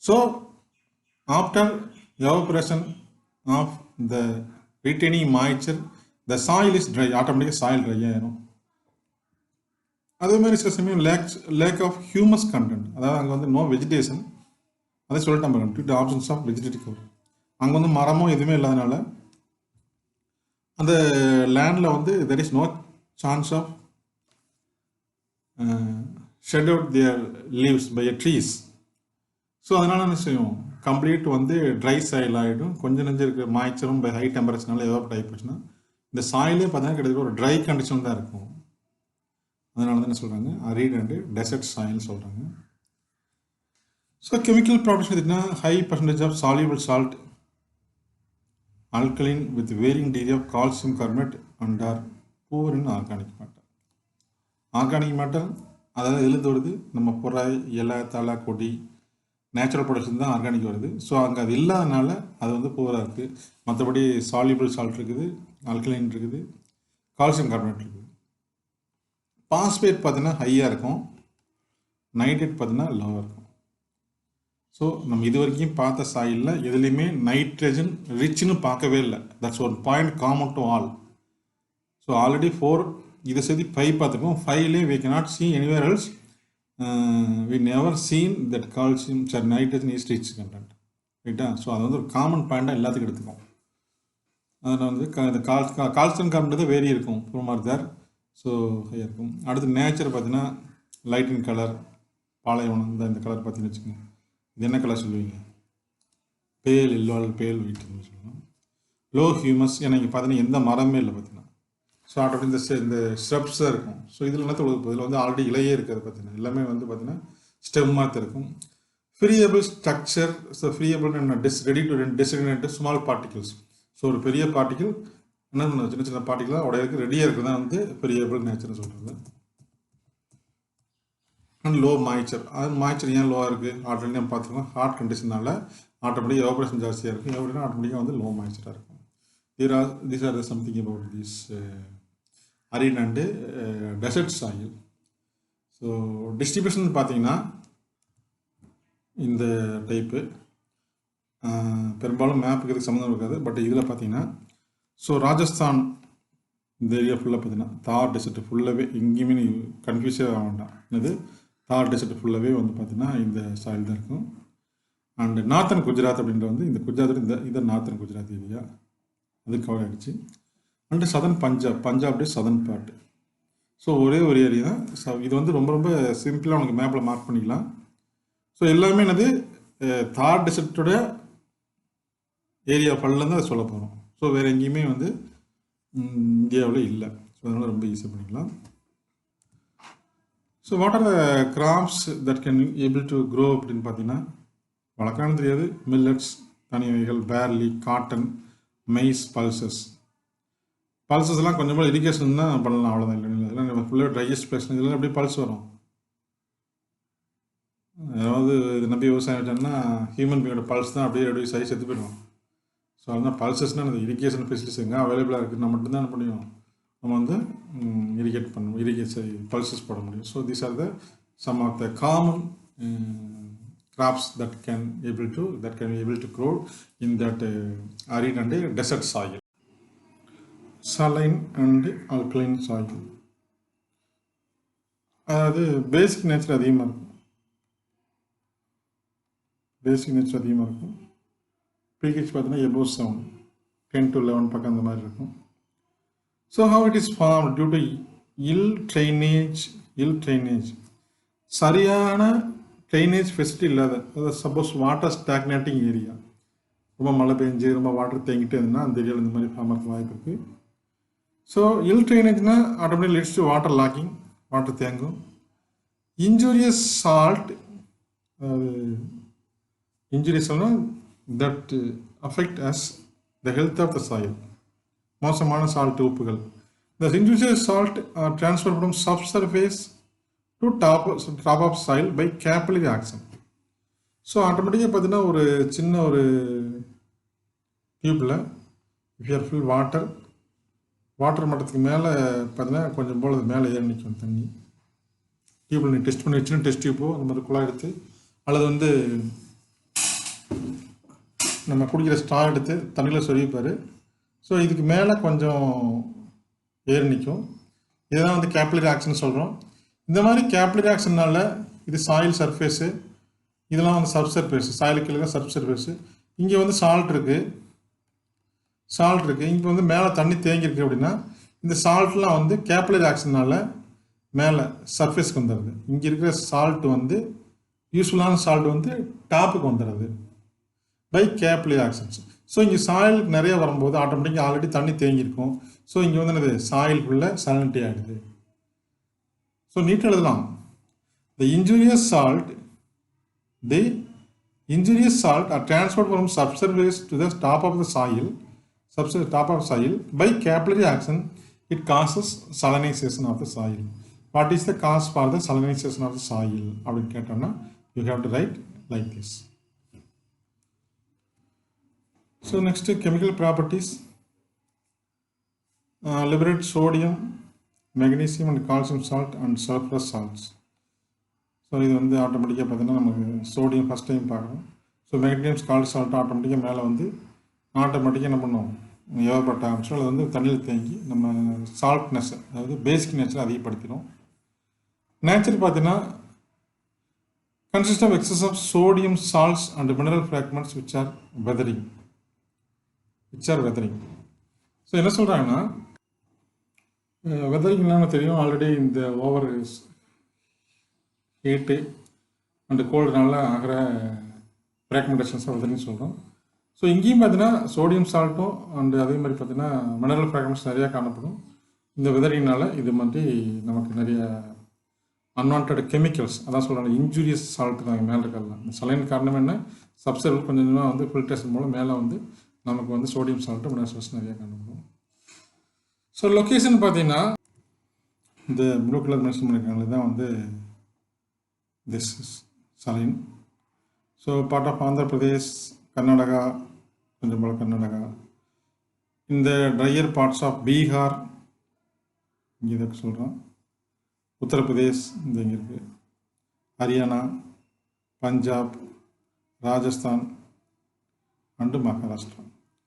So after evaporation of the retaining moisture, the soil is dry, ஆட்டோமேட்டிக்காக சாயில் ட்ரை ஆகிடும். அதே மாதிரி சில சமயம் லேக் ஆஃப் ஹியூமஸ் கண்டென்ட், அதாவது அங்கே வந்து நோ வெஜிடேஷன், அதை சொல்லிட்டு நம்ம due to options of vegetative cover, அங்கே வந்து மரமும் எதுவுமே இல்லாதனால அந்த லேண்டில் வந்து there is no chance of shed out their leaves by trees. So அதனால் என்ன செய்யும், கம்ப்ளீட் வந்து ட்ரை சாயில் ஆகிடும். கொஞ்சம் நெஞ்சு இருக்கிற மாய்ச்சரும் பை ஹை டெம்பரேச்சர்னால எவாப்ரேட் ஆகி போச்சுன்னா இந்த சாயிலே பார்த்தீங்கன்னா கிட்டத்தட்ட ஒரு ட்ரை கண்டிஷன் தான் இருக்கும். அதனால தான் என்ன சொல்கிறாங்க, அரிட் அண்டு டெசர்ட் சாயில் சொல்கிறாங்க. ஸோ கெமிக்கல் ப்ராடக்ட்ஸ் பார்த்தீங்கன்னா high percentage of soluble salt, alkaline with varying degree of calcium carbonate and are poor in organic matter. Organic matter அதாவது எதுலேருந்து வருது, நம்ம புற, இலை, தலை, கொடி, நேச்சுரல் ப்ரொடக்ஷன் தான் ஆர்கானிக் வருது. ஸோ அங்கே அது இல்லாதனால அது வந்து பூராக இருக்குது. மற்றபடி சால்யூபிள் சால்ட் இருக்குது, ஆல்கலைன் இருக்குது, கால்சியம் கார்பனேட் இருக்குது. பாஸ்பேட் பார்த்தீங்கன்னா ஹையாக இருக்கும், நைட்ரேட் பார்த்தீங்கன்னா லோவாக இருக்கும். ஸோ நம்ம இது வரைக்கும் பார்த்த சாயிலில் எதுலேயுமே நைட்ரஜன் ரிச்னு பார்க்கவே இல்லை. That's one point common to all. So already 4 இதை சேர்த்து 5 பார்த்துருக்கோம். 5லே we cannot see anywhere else. We never seen that calcium nitrogen is rich content, ரைட்டா? ஸோ அது வந்து ஒரு காமன் பாயிண்டாக எல்லாத்துக்கும் எடுத்துக்கும். அதில் வந்து கால்சியம் கார்பனேட் வேரி இருக்கும், புறமார்தார். ஸோ ஹையாக இருக்கும். அடுத்து நேச்சர் பார்த்தீங்கன்னா லைட் இன் கலர், பாலைவனம் இந்த கலர் பார்த்தீங்கன்னு வச்சுக்கோங்க. இது என்ன கலர் சொல்லுவீங்க, பேல் எல்லோ அல்லது பேல் ஒயிட்னு சொல்லுவோம். லோ ஹியூமஸ், ஏன்னா இங்கே பார்த்தீங்கன்னா எந்த மரமே இல்லை பார்த்தீங்கன்னா. ஸோ ஆட்டோமேட்டிக் இந்த ஸ்டெப்ஸ் தான் இருக்கும். ஸோ இதில் என்ன தொழுது, இதில் வந்து ஆல்ரெடி இலையே இருக்கிறது பார்த்தீங்கன்னா எல்லாமே வந்து பார்த்தீங்கன்னா ஸ்டெம்மாக தான் இருக்கும். Friable structure, so friable ready to disintegrate small particles. So ஒரு பெரிய பார்ட்டிகல் என்ன பண்ணுறது, சின்ன சின்ன பார்ட்டிகலாக உடையிறதுக்கு ரெடியாக இருக்கிறது தான் வந்து ஃப்ரீயபிள் நேச்சர்னு சொல்கிறது. அண்ட் லோ மாய்ச்சர், அது மாய்ச்சர் ஏன் லோவாக இருக்குது, ஆல்ரெடி நம்ம பார்த்துக்கலாம். ஹாட் கண்டிஷனால் ஆட்டோமேட்டிக் எவாபரேஷன் ஜாஸ்தியாக இருக்கும், எவாபரேஷன் ஆட்டோமேட்டிக்காக வந்து லோ மாய்ச்சராக இருக்கும். These are something about this arid and desert soil. So distribution பார்த்தீங்கன்னா இந்த டைப்பு பெரும்பாலும் மேப்புக்கு இதுக்கு சம்மந்தம் இருக்காது. பட் இதில் பார்த்தீங்கன்னா ஸோ ராஜஸ்தான் இந்த ஏரியா ஃபுல்லாக பார்த்தீங்கன்னா தார் டெசர்ட் ஃபுல்லாகவே, எங்கேயுமே கன்ஃபியூஸே ஆக வேண்டாம், என்னது தார் டெசர்ட் ஃபுல்லாகவே வந்து பார்த்தீங்கன்னா இந்த சாயில் தான் இருக்கும். அண்ட் நார்த்தன் குஜராத் அப்படின்ற வந்து இந்த குஜராத் இந்த நார்த்தன் குஜராத் ஏரியா அது கவர் ஆகிடுச்சு. And southern Punjab the southern part. So ஒரே ஒரு ஏரியா தான். ஸோ இது வந்து ரொம்ப ரொம்ப சிம்பிளாக உனக்கு மேப்பில் மார்க் பண்ணிக்கலாம். ஸோ எல்லாமே என்னது தார் டெசர்ட்டோட ஏரியா ஃபுல்லாக தான் சொல்ல போகிறோம். ஸோ வேறு எங்கேயுமே வந்து இந்தியாவில் இல்லை. ஸோ அதனால் ரொம்ப ஈஸியாக பண்ணிக்கலாம். So what are the graphs that can able to grow அப்படின்னு பார்த்தீங்கன்னா, வழக்கம்னு தெரியாது. மில்லட்ஸ், தனி வகைகள், பேர்லி, காட்டன், மெய்ஸ், பல்சஸ். பல்சஸ்லாம் கொஞ்சம் போல் இரிகேஷன் தான் பண்ணலாம், அவ்வளோதான். இல்லை இதெல்லாம் ஃபுல்லாக ட்ரையஸ்ட் பிளேஸ், இதெல்லாம் எப்படி பல்ஸ் வரும்? அதாவது இது நம்பி விவசாயம் வச்சோம்னா ஹியூமன் பீங்கோட பல்ஸ் தான் அப்படியே ரெடியூஸ் ஆகி செத்து போயிடும். ஸோ அதனால் பல்சஸ்னால் அந்த இரிகேஷன் ஃபெசிலிட்டிஸ் எங்கே அவைலபிளாக இருக்குதுன்னா மட்டும்தான் என்ன முடியும், நம்ம வந்து இரிகேட் பண்ணணும், இரிகேஷன் பல்சஸ் போட முடியும். So these are the some of the common crops that can be able to grow in that arid and desert soil. Saline and alkaline soil. அதாவது பேசிக் நேச்சர் அதிகமாக இருக்கும். pH பார்த்தீங்கன்னா above 7, 10 to 11 பக்கம் அந்த மாதிரி இருக்கும். So how it is formed due to ill drainage. சரியான drainage facility இல்லாத, அதாவது சப்போஸ் வாட்டர் ஸ்டாக்னேட்டிங் ஏரியா, ரொம்ப மழை பெஞ்சு ரொம்ப வாட்டர் தேங்கிட்டே இருந்ததுன்னா அந்த ஏரியாவில் இந்த மாதிரி ஃபார்ம் இருக்க வாய்ப்பு இருக்குது. ஸோ இல் ட்ரைனேஜ்னா automatic leads to water logging, water தேங்கும். இன்ஜூரியஸ் சால்ட், அதாவது இன்ஜூரியஸ்னா that affect us the health of the soil. மோசமான சால்ட் உப்புகள். The injurious salt are transfer from subsurface to top of soil by capillary action. So ஆட்டோமேட்டிக்காக பார்த்தீங்கன்னா ஒரு சின்ன ஒரு டியூப்பில் இஃப் யூ ஃபில் வாட்டர் மட்டத்துக்கு மேலே பார்த்தீங்கன்னா கொஞ்சம் போல் அது மேலே ஏறி நிற்கும் தண்ணி. டியூப்பில் நீ டெஸ்ட் பண்ணி வச்சுன்னா டெஸ்ட் டியூப்போ அந்த மாதிரி குழாய் எடுத்து, அல்லது வந்து நம்ம குடிக்கிற ஸ்ட்ரா எடுத்து தண்ணியில் சொருவிப்பார். ஸோ இதுக்கு மேலே கொஞ்சம் ஏறி நிற்கும். இதுதான் வந்து கேபிலரி ஆக்ஷன் சொல்கிறோம். இந்த மாதிரி கேபிலரி ஆக்ஷன்னால இது சாயில் சர்ஃபேஸு, இதெல்லாம் வந்து சப்சர்ஃபேஸு, சாயிலுக்கு கீழே சப்சர்ஃபேஸு. இங்கே வந்து சால்ட் இருக்குது. இங்கே வந்து மேலே தண்ணி தேங்கியிருக்கு அப்படின்னா இந்த சால்ட்லாம் வந்து கேபிலரி ஆக்ஷனால் மேலே சர்ஃபேஸ்க்கு வந்துடுது. இங்கே இருக்கிற சால்ட் வந்து யூஸ்ஃபுல்லான சால்ட் வந்து டாப்புக்கு வந்துடுது பை கேபிலரி ஆக்ஷன்ஸ். ஸோ இங்கே சாயில் நிறைய வரும்போது ஆட்டோமேட்டிக்காக ஆல்ரெடி தண்ணி தேங்கியிருக்கும். ஸோ இங்கே வந்து என்னது சாயிலுக்குள்ளே சலனிட்டி ஆகிடுது. ஸோ நீட்டாக எழுதலாம். The injurious salt are transferred from subsurface to the top of the soil by capillary action. It causes salinization of the soil. What is the cause for the salinization of the soil? அப்படின்னு கேட்டோம்னா you have to write like this. So next, chemical properties. Liberate sodium, magnesium and calcium salt and sulfurous salts. So இது வந்து ஆட்டோமேட்டிக்காக பார்த்தீங்கன்னா நமக்கு sodium first time பார்க்குறோம். So magnesium calcium salt ஆட்டோமேட்டிக்காக மேலே வந்து ஆட்டோமேட்டிக்காக என்ன பண்ணுவோம், ஏவப்பட்ட ஆரம்பிச்சோம். அது வந்து தண்ணியில் தேங்கி நம்ம சால்ட்னஸ், அதாவது பேசிக் நேச்சர் அதிகப்படுத்திடும். நேச்சர் பார்த்தீங்கன்னா consist of excess of sodium salts and mineral fragments which are weathering. So என்ன சொல்கிறாங்கன்னா, வெதரிங்லாம் தெரியும் ஆல்ரெடி, இந்த ஓவர் ஹீட்டு அண்டு கோல்டுனால ஆகிற ஃப்ராக்மெண்டேஷன்ஸ் வெதரிங் சொல்கிறோம். ஸோ இங்கேயும் பார்த்தீங்கன்னா சோடியம் சால்ட்டும் அண்டு அதே மாதிரி பார்த்தீங்கன்னா மினரல் ஃப்ராக்மெண்ட்ஸ் நிறையா காணப்படும். இந்த வெதரிங்னால இது மாதிரி நமக்கு நிறைய அன்வான்ட் கெமிக்கல்ஸ், அதான் சொல்கிறாங்க இன்ஜூரியஸ் சால்ட் தான் மேலே இருக்கலாம். இந்த சலைன் காரணம் என்ன, சப்சர்வ் கொஞ்சம் கொஞ்சமாக வந்து ஃபில்ட்ரேஷன் மூலம் மேலே வந்து நமக்கு வந்து சோடியம் சால்ட்டு மினரல் சால்ட்ஸ் நிறையா காணப்படும். ஸோ லொக்கேஷன் பார்த்தீங்கன்னா இந்த ப்ளூ கலர் மென்ஷன் பண்ணியிருக்காங்க தான் வந்து this saline. So part of Andhra Pradesh, Karnataka, கொஞ்சம் போல கர்நாடகா, இந்த ட்ரையர் பார்ட்ஸ் ஆஃப் பீகார் இங்கே இதை சொல்கிறோம், உத்தரப்பிரதேஷ் இந்த இங்கே இருக்குது, ஹரியானா, பஞ்சாப், ராஜஸ்தான் அண்டு மகாராஷ்டிரா.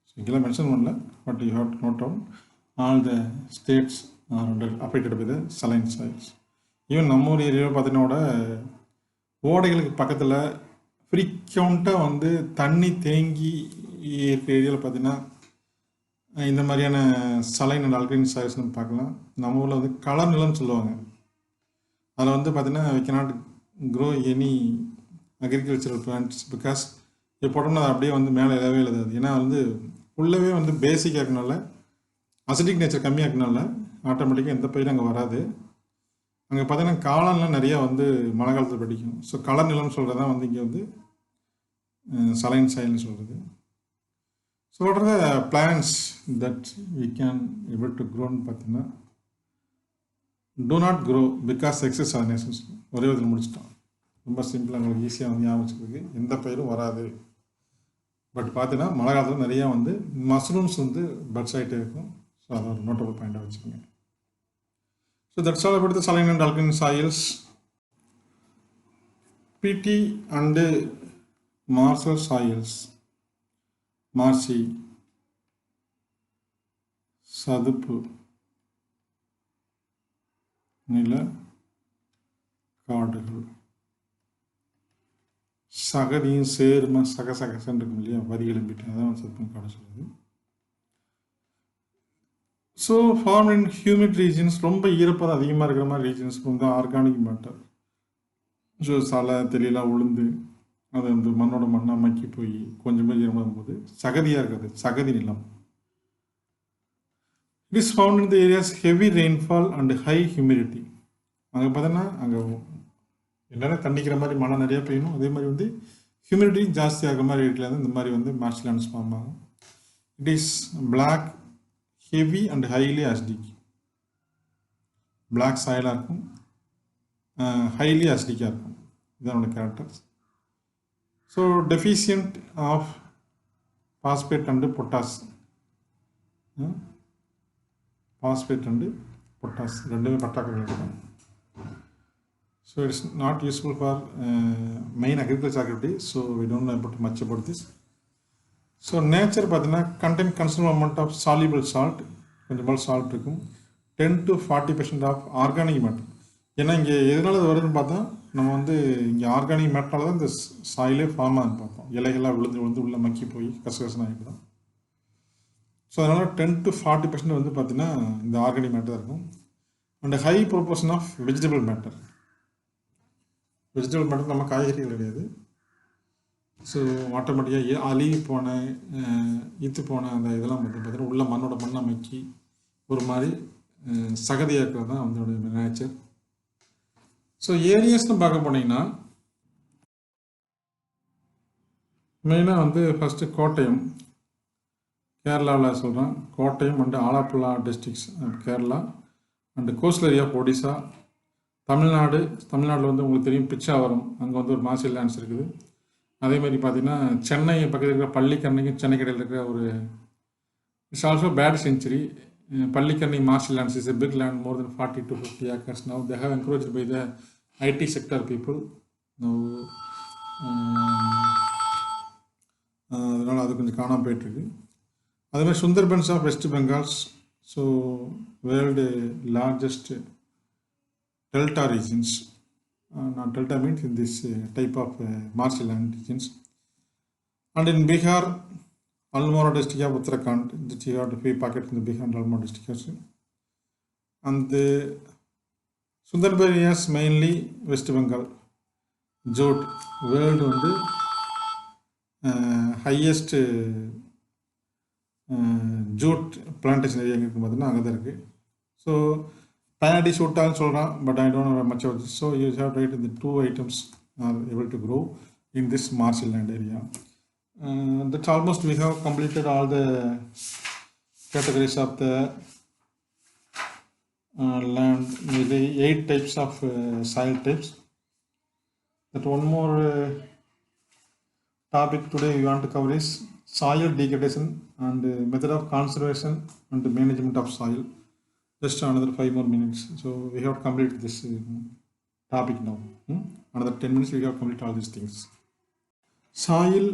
ஸோ இங்கெல்லாம் மென்ஷன் பண்ணல, but you have to note down all the states are affected by the saline soils. Even நம்ம ஊர் ஏரியாவில் பார்த்தீங்கன்னா ஓடைகளுக்கு பக்கத்தில் ஃப்ரீக்வெண்ட்டாக வந்து தண்ணி தேங்கி இருக்கிற ஏரியாவில் பார்த்தீங்கன்னா இந்த மாதிரியான சலைன் அண்ட் ஆல்கலைன் சாயில்ஸ் நம்ம பார்க்கலாம். நம்ம ஊரில் வந்து கலர் நிலம்னு சொல்லுவாங்க. அதில் வந்து பார்த்திங்கன்னா we cannot grow any agricultural plants because இது போட்டோம்னா அது அப்படியே வந்து மேலே எழவே எழுதாது. ஏன்னா வந்து ஃபுல்லாகவே வந்து பேசிக்காக இருக்கனால, அசிடிக் நேச்சர் கம்மியாக இருக்கனால ஆட்டோமேட்டிக்காக எந்த பயிரும் அங்கே வராது. அங்கே பார்த்தீங்கன்னா காளான்லாம் நிறையா வந்து மழை காலத்தில் பிடிக்கும். ஸோ கலர் நிலம்னு சொல்கிறது தான் வந்து இங்கே வந்து சலைன் சாயில்னு சொல்கிறது. So what are the plans that we can able to க்ரோன்னு பார்த்தீங்கன்னா, do not grow because excess salinations. ஒரே விதத்தில் முடிச்சிட்டோம். ரொம்ப சிம்பிளாக உங்களுக்கு ஈஸியாக வந்து ஞாபகம் வச்சுக்கிறதுக்கு எந்த பயிரும் வராது. பட் பார்த்தீங்கன்னா மழை காலத்தில் நிறையா வந்து மஷ்ரூம்ஸ் வந்து பட்ஸ் ஆகிட்டே இருக்கும். ஸோ அதை ஒரு நோட்டபிள் பாயிண்டாக வச்சுக்கோங்க. So that's all about the saline and alkaline soils. PT and marshal soils. Marcy, சதுப்பு நில காடுகள், சகதியும் சேர்ம சகசகசன்னு இருக்கும் இல்லையா, வரி எழும்பிட்டு அதான் சதுப்பு காடு சொல்லுது. So form in humid regions, ரொம்ப ஈரப்பதம் அதிகமாக இருக்கிற மாதிரி ரீஜன்ஸ்க்கு வந்து ஆர்கானிக் மேட்டர். ஸோ சலை தெளிலாம் உளுந்து அது வந்து மண்ணோட மண்ணாக மக்கி போய் கொஞ்சமாக ஈரமாகும் போது சகதியாக இருக்காது, சகதி நிலம். It is found in the areas heavy rainfall and high humidity. அங்கே பார்த்தோன்னா அங்கே என்னென்ன தண்ணிக்கிற மாதிரி மழை நிறையா பெய்யணும், அதே மாதிரி வந்து ஹியூமிடிட்டி ஜாஸ்தி ஆகிற மாதிரி ஏரியாவில் வந்து இந்த மாதிரி வந்து மார்ஷ்லாண்ட்ஸ் ஃபார்ம் ஆகும். It is black, heavy and highly acidic. Black சாயிலாக இருக்கும், ஹைலி அசிடிக்காக இருக்கும். இதனோட characters. So deficient of phosphate and potash. Phosphate and potash ரெண்டுமே பற்றாக்குறை இருக்கும். So it's not useful for main agriculture activity. So we don't know about much about this. So nature பார்த்தீங்கன்னா content considerable amount of soluble salt, கொஞ்சம் salt இருக்கும். 10 to 40% of organic matter. ஏன்னா இங்கே எதனால அது வருதுன்னு பார்த்தா, நம்ம வந்து இங்கே ஆர்கானிக் மேட்டரால் தான் இந்த சாயிலே ஃபார்ம் ஆகுதுன்னு பார்த்தோம். இலைகள்லாம் விழுந்து உள்ளே மக்கி போய் கசகசன்னு ஆகிடும். ஸோ அதனால் 10 to 40% வந்து பார்த்திங்கன்னா இந்த ஆர்கானிக் மேட்டர் இருக்கும். And high proportion of vegetable matter. Vegetable matter நம்ம காய்கறிகள் கிடையாது. ஸோ ஆட்டோமேட்டிக்காக அழுகி போன ஈத்து போன அந்த இதெல்லாம் வந்து பார்த்திங்கன்னா உள்ள மண்ணோட மண்ணை மக்கி ஒரு மாதிரி சகதியாக இருக்கிறது தான் வந்து நேச்சர். ஸோ ஏரியாஸ்னு பார்க்க போனீங்கன்னா மெயினாக வந்து ஃபஸ்ட்டு கோட்டயம், கேரளாவில் சொல்கிறேன். Kottayam and Alappuzha districts Kerala and coastal area of Odisha. தமிழ்நாட்டில் வந்து உங்களுக்கு தெரியும் பிச்சாவரம், அங்கே வந்து ஒரு மார்ஷல் லேண்ட்ஸ் இருக்குது. அதே மாதிரி பார்த்தீங்கன்னா சென்னை பக்கத்தில் இருக்கிற பள்ளிக்கரணைக்கும் சென்னை கடையில் இருக்கிற ஒரு it's also bad century. Pallikaranai marshal lands is a big land, more than 40 to 50 acres now. They have encouraged by the IT sector people. Now அதனால் அது கொஞ்சம் காணாமல் போயிட்டுருக்கு. அதே மாதிரி Sundarbans of West Bengals. So world largest delta regions. Not delta means in this type of marshal land regions. And in Bihar, Almora district of Uttarakhand, that you have to pay pockets in the Bihar and Almora districts. And the Sundarban areas mainly West Bengal. Jute, world on the highest jute plantation area அங்கே தான் இருக்குது. So Panadi Sotan Solra, but I don't know much of this. So you have to write the 2 items are able to grow in this marshal land area. That's almost we have completed all the categories of the land, the 8 types of soil types. That one more topic today we want to cover is soil degradation and method of conservation and management of soil. Just another 5 more minutes. So we have to complete this topic now. Another 10 minutes we have to complete all these things. Soil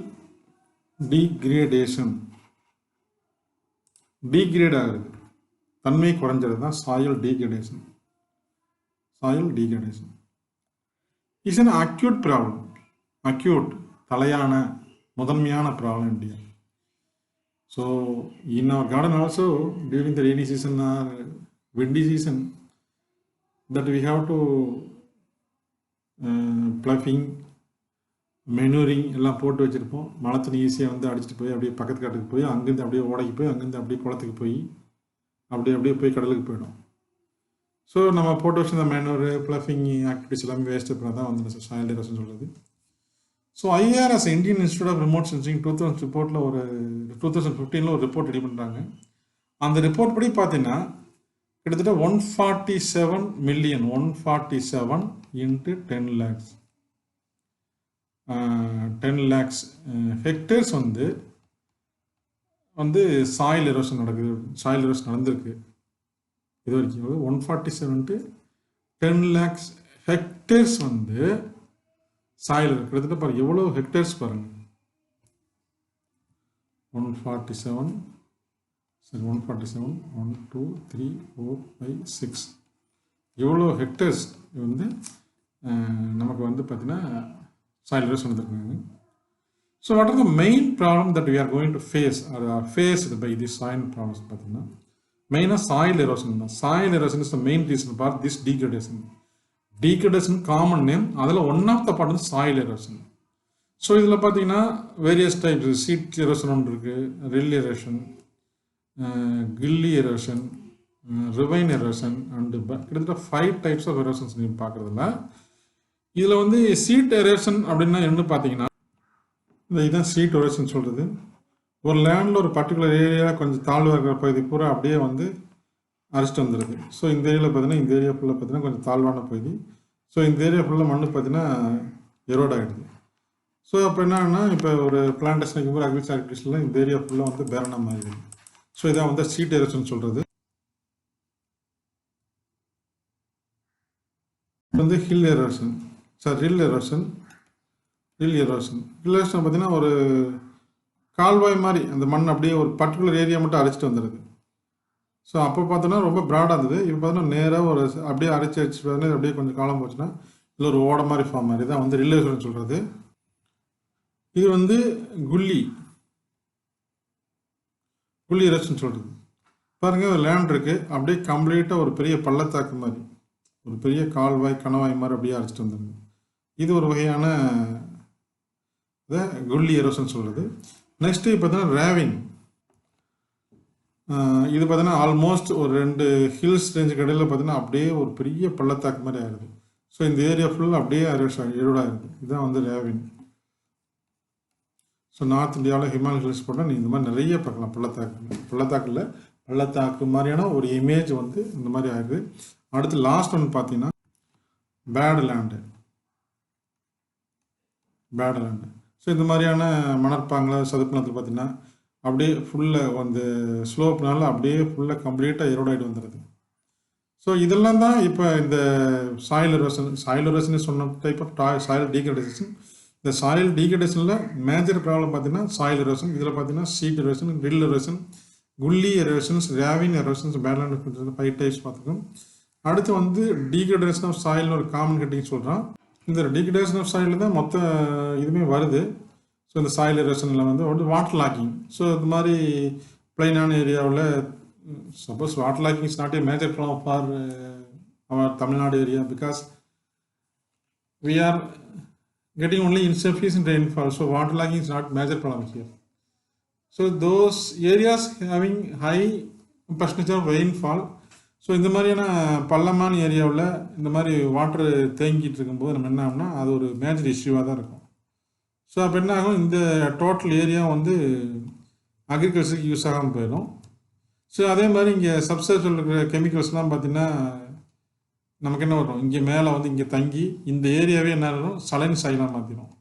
degradation. Degrade ஆகுது, தன்மை குறைஞ்சது தான் soil degradation. Soil degradation is an acute problem. Acute, தலையான முதன்மையான problem India. So in our garden also during the rainy season or windy season, that we have to ploughing, மெனூரிங் எல்லாம் போட்டு வச்சுருப்போம். மழை தண்ணி ஈஸியாக வந்து அடிச்சுட்டு போய் அப்படியே பக்கத்து காட்டுக்கு போய் அங்கேருந்து அப்படியே ஓடைக்கு போய் அங்கேருந்து அப்படியே குளத்துக்கு போய் அப்படியே போய் கடலுக்கு போயிடும். ஸோ நம்ம போட்டு வச்சிருந்த மெனூரு ப்ளஃபிங் ஆக்டிவிட்டிஸ் எல்லாமே வேஸ்ட் பண்ணால் தான் வந்து சாயில் எரோஷன் சொல்கிறது. So IRS Indian institute of remote sensing 2015 ஒரு ரிப்போர்ட் ரெடி பண்ணுறாங்க. அந்த ரிப்போர்ட் படி பார்த்தீங்கன்னா கிட்டத்தட்ட 147 million 147 into 10 lakhs 10 lakhs hectares வந்து சாயில் எரோஷன் நடக்குது. சாயில் எரோஷன் நடந்திருக்கு இது வரைக்கும். 147 to 10 lakhs ஹெக்டேர்ஸ் வந்து சாயில் கிட்டத்தட்ட பாருங்க எவ்வளோ ஹெக்டேர்ஸ் பாருங்க. 147 1 2 3 4 5 6 எவ்வளோ ஹெக்டேர்ஸ் வந்து நமக்கு வந்து பார்த்தீங்கன்னா சாயில் எரோஷன் நடந்திருக்காங்க. So what are the main problem that we are going to face or faced by the soil problems பார்த்தீங்கன்னா மெயினாக சாயில் எரோஷன் தான். Soil erosion is the main reason for this degradation. Degradation common name, அதில் one of the part வந்து soil erosion. So இதில் பார்த்தீங்கன்னா various types sheet erosion ஒன்று இருக்குது, rill erosion, gully erosion, ravine erosion and கிட்டத்தட்ட 5 types of erosions நீங்கள் பார்க்குறதில்ல. இதில் வந்து சீட் எரோஷன் அப்படின்னா என்ன பார்த்தீங்கன்னா இதுதான் சீட் எரோஷன் சொல்கிறது. ஒரு லேண்டில் ஒரு பர்டிகுலர் ஏரியா கொஞ்சம் தாழ்வாக இருக்கிற பகுதி பூரா அப்படியே வந்து அரைச்சிட்டு வந்துடுது. ஸோ இந்த ஏரியாவில் பார்த்தீங்கன்னா இந்த ஏரியா ஃபுல்லாக பார்த்தீங்கன்னா கொஞ்சம் தாழ்வான பகுதி. ஸோ இந்த ஏரியா ஃபுல்லாக மண் பார்த்தீங்கன்னா எரோட் ஆகிடுது. ஸோ அப்போ என்னன்னா இப்போ ஒரு பிளான்டேஷன் வைக்கும்போது அக்ரிகல்ச்சர் ஆக்டிவிட்டிஸில் இந்த ஏரியா ஃபுல்லாக வந்து பேரணம் மாறிடுது. ஸோ இதான் வந்து சீட் எரோஷன் சொல்கிறது. வந்து ஹில் எரோஷன் ரில் எரோஷன் பார்த்தீங்கன்னா ஒரு கால்வாய் மாதிரி அந்த மண் அப்படியே ஒரு பர்டிகுலர் ஏரியா மட்டும் அரைச்சிட்டு வந்துடுது. ஸோ அப்போ பார்த்தோன்னா ரொம்ப ப்ராடாக இருந்தது. இப்போ பார்த்தோன்னா நேராக ஒரு அப்படியே அரைச்சி அப்படியே கொஞ்சம் காலம் போச்சுன்னா இல்லை ஒரு ஓட மாதிரி ஃபார்ம் மாதிரி தான் வந்து ரில் எரோஷன் சொல்கிறது. இது வந்து குல்லி எரோஷன் சொல்கிறது. பாருங்கள் ஒரு லேண்ட் இருக்குது அப்படியே கம்ப்ளீட்டாக ஒரு பெரிய பள்ளத்தாக்கு மாதிரி ஒரு பெரிய கால்வாய் கணவாய் மாதிரி அப்படியே அரைச்சிட்டு வந்துடுது. இது ஒரு வகையான இதை குல்லி எரோஷன் சொல்கிறது. நெக்ஸ்ட்டு பார்த்தீங்கன்னா ரேவின். இது பார்த்தீங்கன்னா ஆல்மோஸ்ட் ஒரு 2 ஹில்ஸ் ரேஞ்சுக்கு இடையில் பார்த்தீங்கன்னா அப்படியே ஒரு பெரிய பள்ளத்தாக்கு மாதிரி ஆயிடுது. ஸோ இந்த ஏரியா ஃபுல்லாக அப்படியே எரோடாகிடுது. இதுதான் வந்து ரேவின். ஸோ நார்த் இந்தியாவில் ஹிமாலய ஹில்ஸ் போட்டால் நீங்கள் இந்த மாதிரி நிறைய பார்க்கலாம். பள்ளத்தாக்கு மாதிரியான ஒரு இமேஜ் வந்து இந்த மாதிரி ஆயிடுது. அடுத்து லாஸ்ட் ஒன்று பார்த்தீங்கன்னா பேட் லேண்டு. ஸோ இந்த மாதிரியான மணற்பாங்கில் சதுப்பு நிலத்தில் பார்த்தீங்கன்னா அப்படியே ஃபுல்லாக வந்து ஸ்லோப்னால அப்படியே ஃபுல்லாக கம்ப்ளீட்டாக எரோடாயிட்டு வந்துடுது. ஸோ இதெல்லாம் தான் இப்போ இந்த சாயில் எரோஷன் சொன்ன டைப் ஆஃப் சாயில் டீக்ரடேஷன். இந்த சாயில் டீக்ரடேஷனில் மேஜர் ப்ராப்ளம் பார்த்தீங்கன்னா சாயில் எரோஷன். இதில் பார்த்தீங்கன்னா சீட் எரோஷன், ரில் எரோஷன், குல்லி எரோஷன்ஸ், ரேவின் எரோஷன்ஸ், பேட்லேண்ட் 5 types பார்த்துக்கோம். அடுத்து வந்து டீக்ரடேஷன் ஆஃப் சாயில்னு ஒரு காமன் ஹெட்டிங் சொல்கிறான். இந்த டீக்ரடேஷன் ஆஃப் சாயில் தான் மொத்த இதுவுமே வருது. ஸோ இந்த சாயில் எரோஷனில் வந்து வாட்டர் லாக்கிங். ஸோ இது மாதிரி பிளைனான ஏரியாவில் suppose water logging is not a major problem for our Tamil Nadu area because we are getting only insufficient rainfall. So water logging is not major problem here. So those areas having high percentage of rainfall, so இந்த மாதிரியான பள்ளமான ஏரியாவில் இந்த மாதிரி water தேங்கிட்டு இருக்கும்போது நம்ம என்ன ஆகும்னா அது ஒரு மேஜர் இஷ்யூவாக தான் இருக்கும். ஸோ அப்போ என்ன ஆகும், இந்த டோட்டல் ஏரியா வந்து அக்ரிகல்ச்சருக்கு யூஸ் ஆகாமல் போயிடும். ஸோ அதே மாதிரி இங்கே சப்ஸ்டேஷனில் இருக்கிற கெமிக்கல்ஸ்லாம் பார்த்திங்கன்னா நமக்கு என்ன வரும், இங்கே மேலே வந்து இங்கே தங்கி இந்த ஏரியாவே என்ன ஆகும், சலைன் சாயிலாக மாற்றிடும்.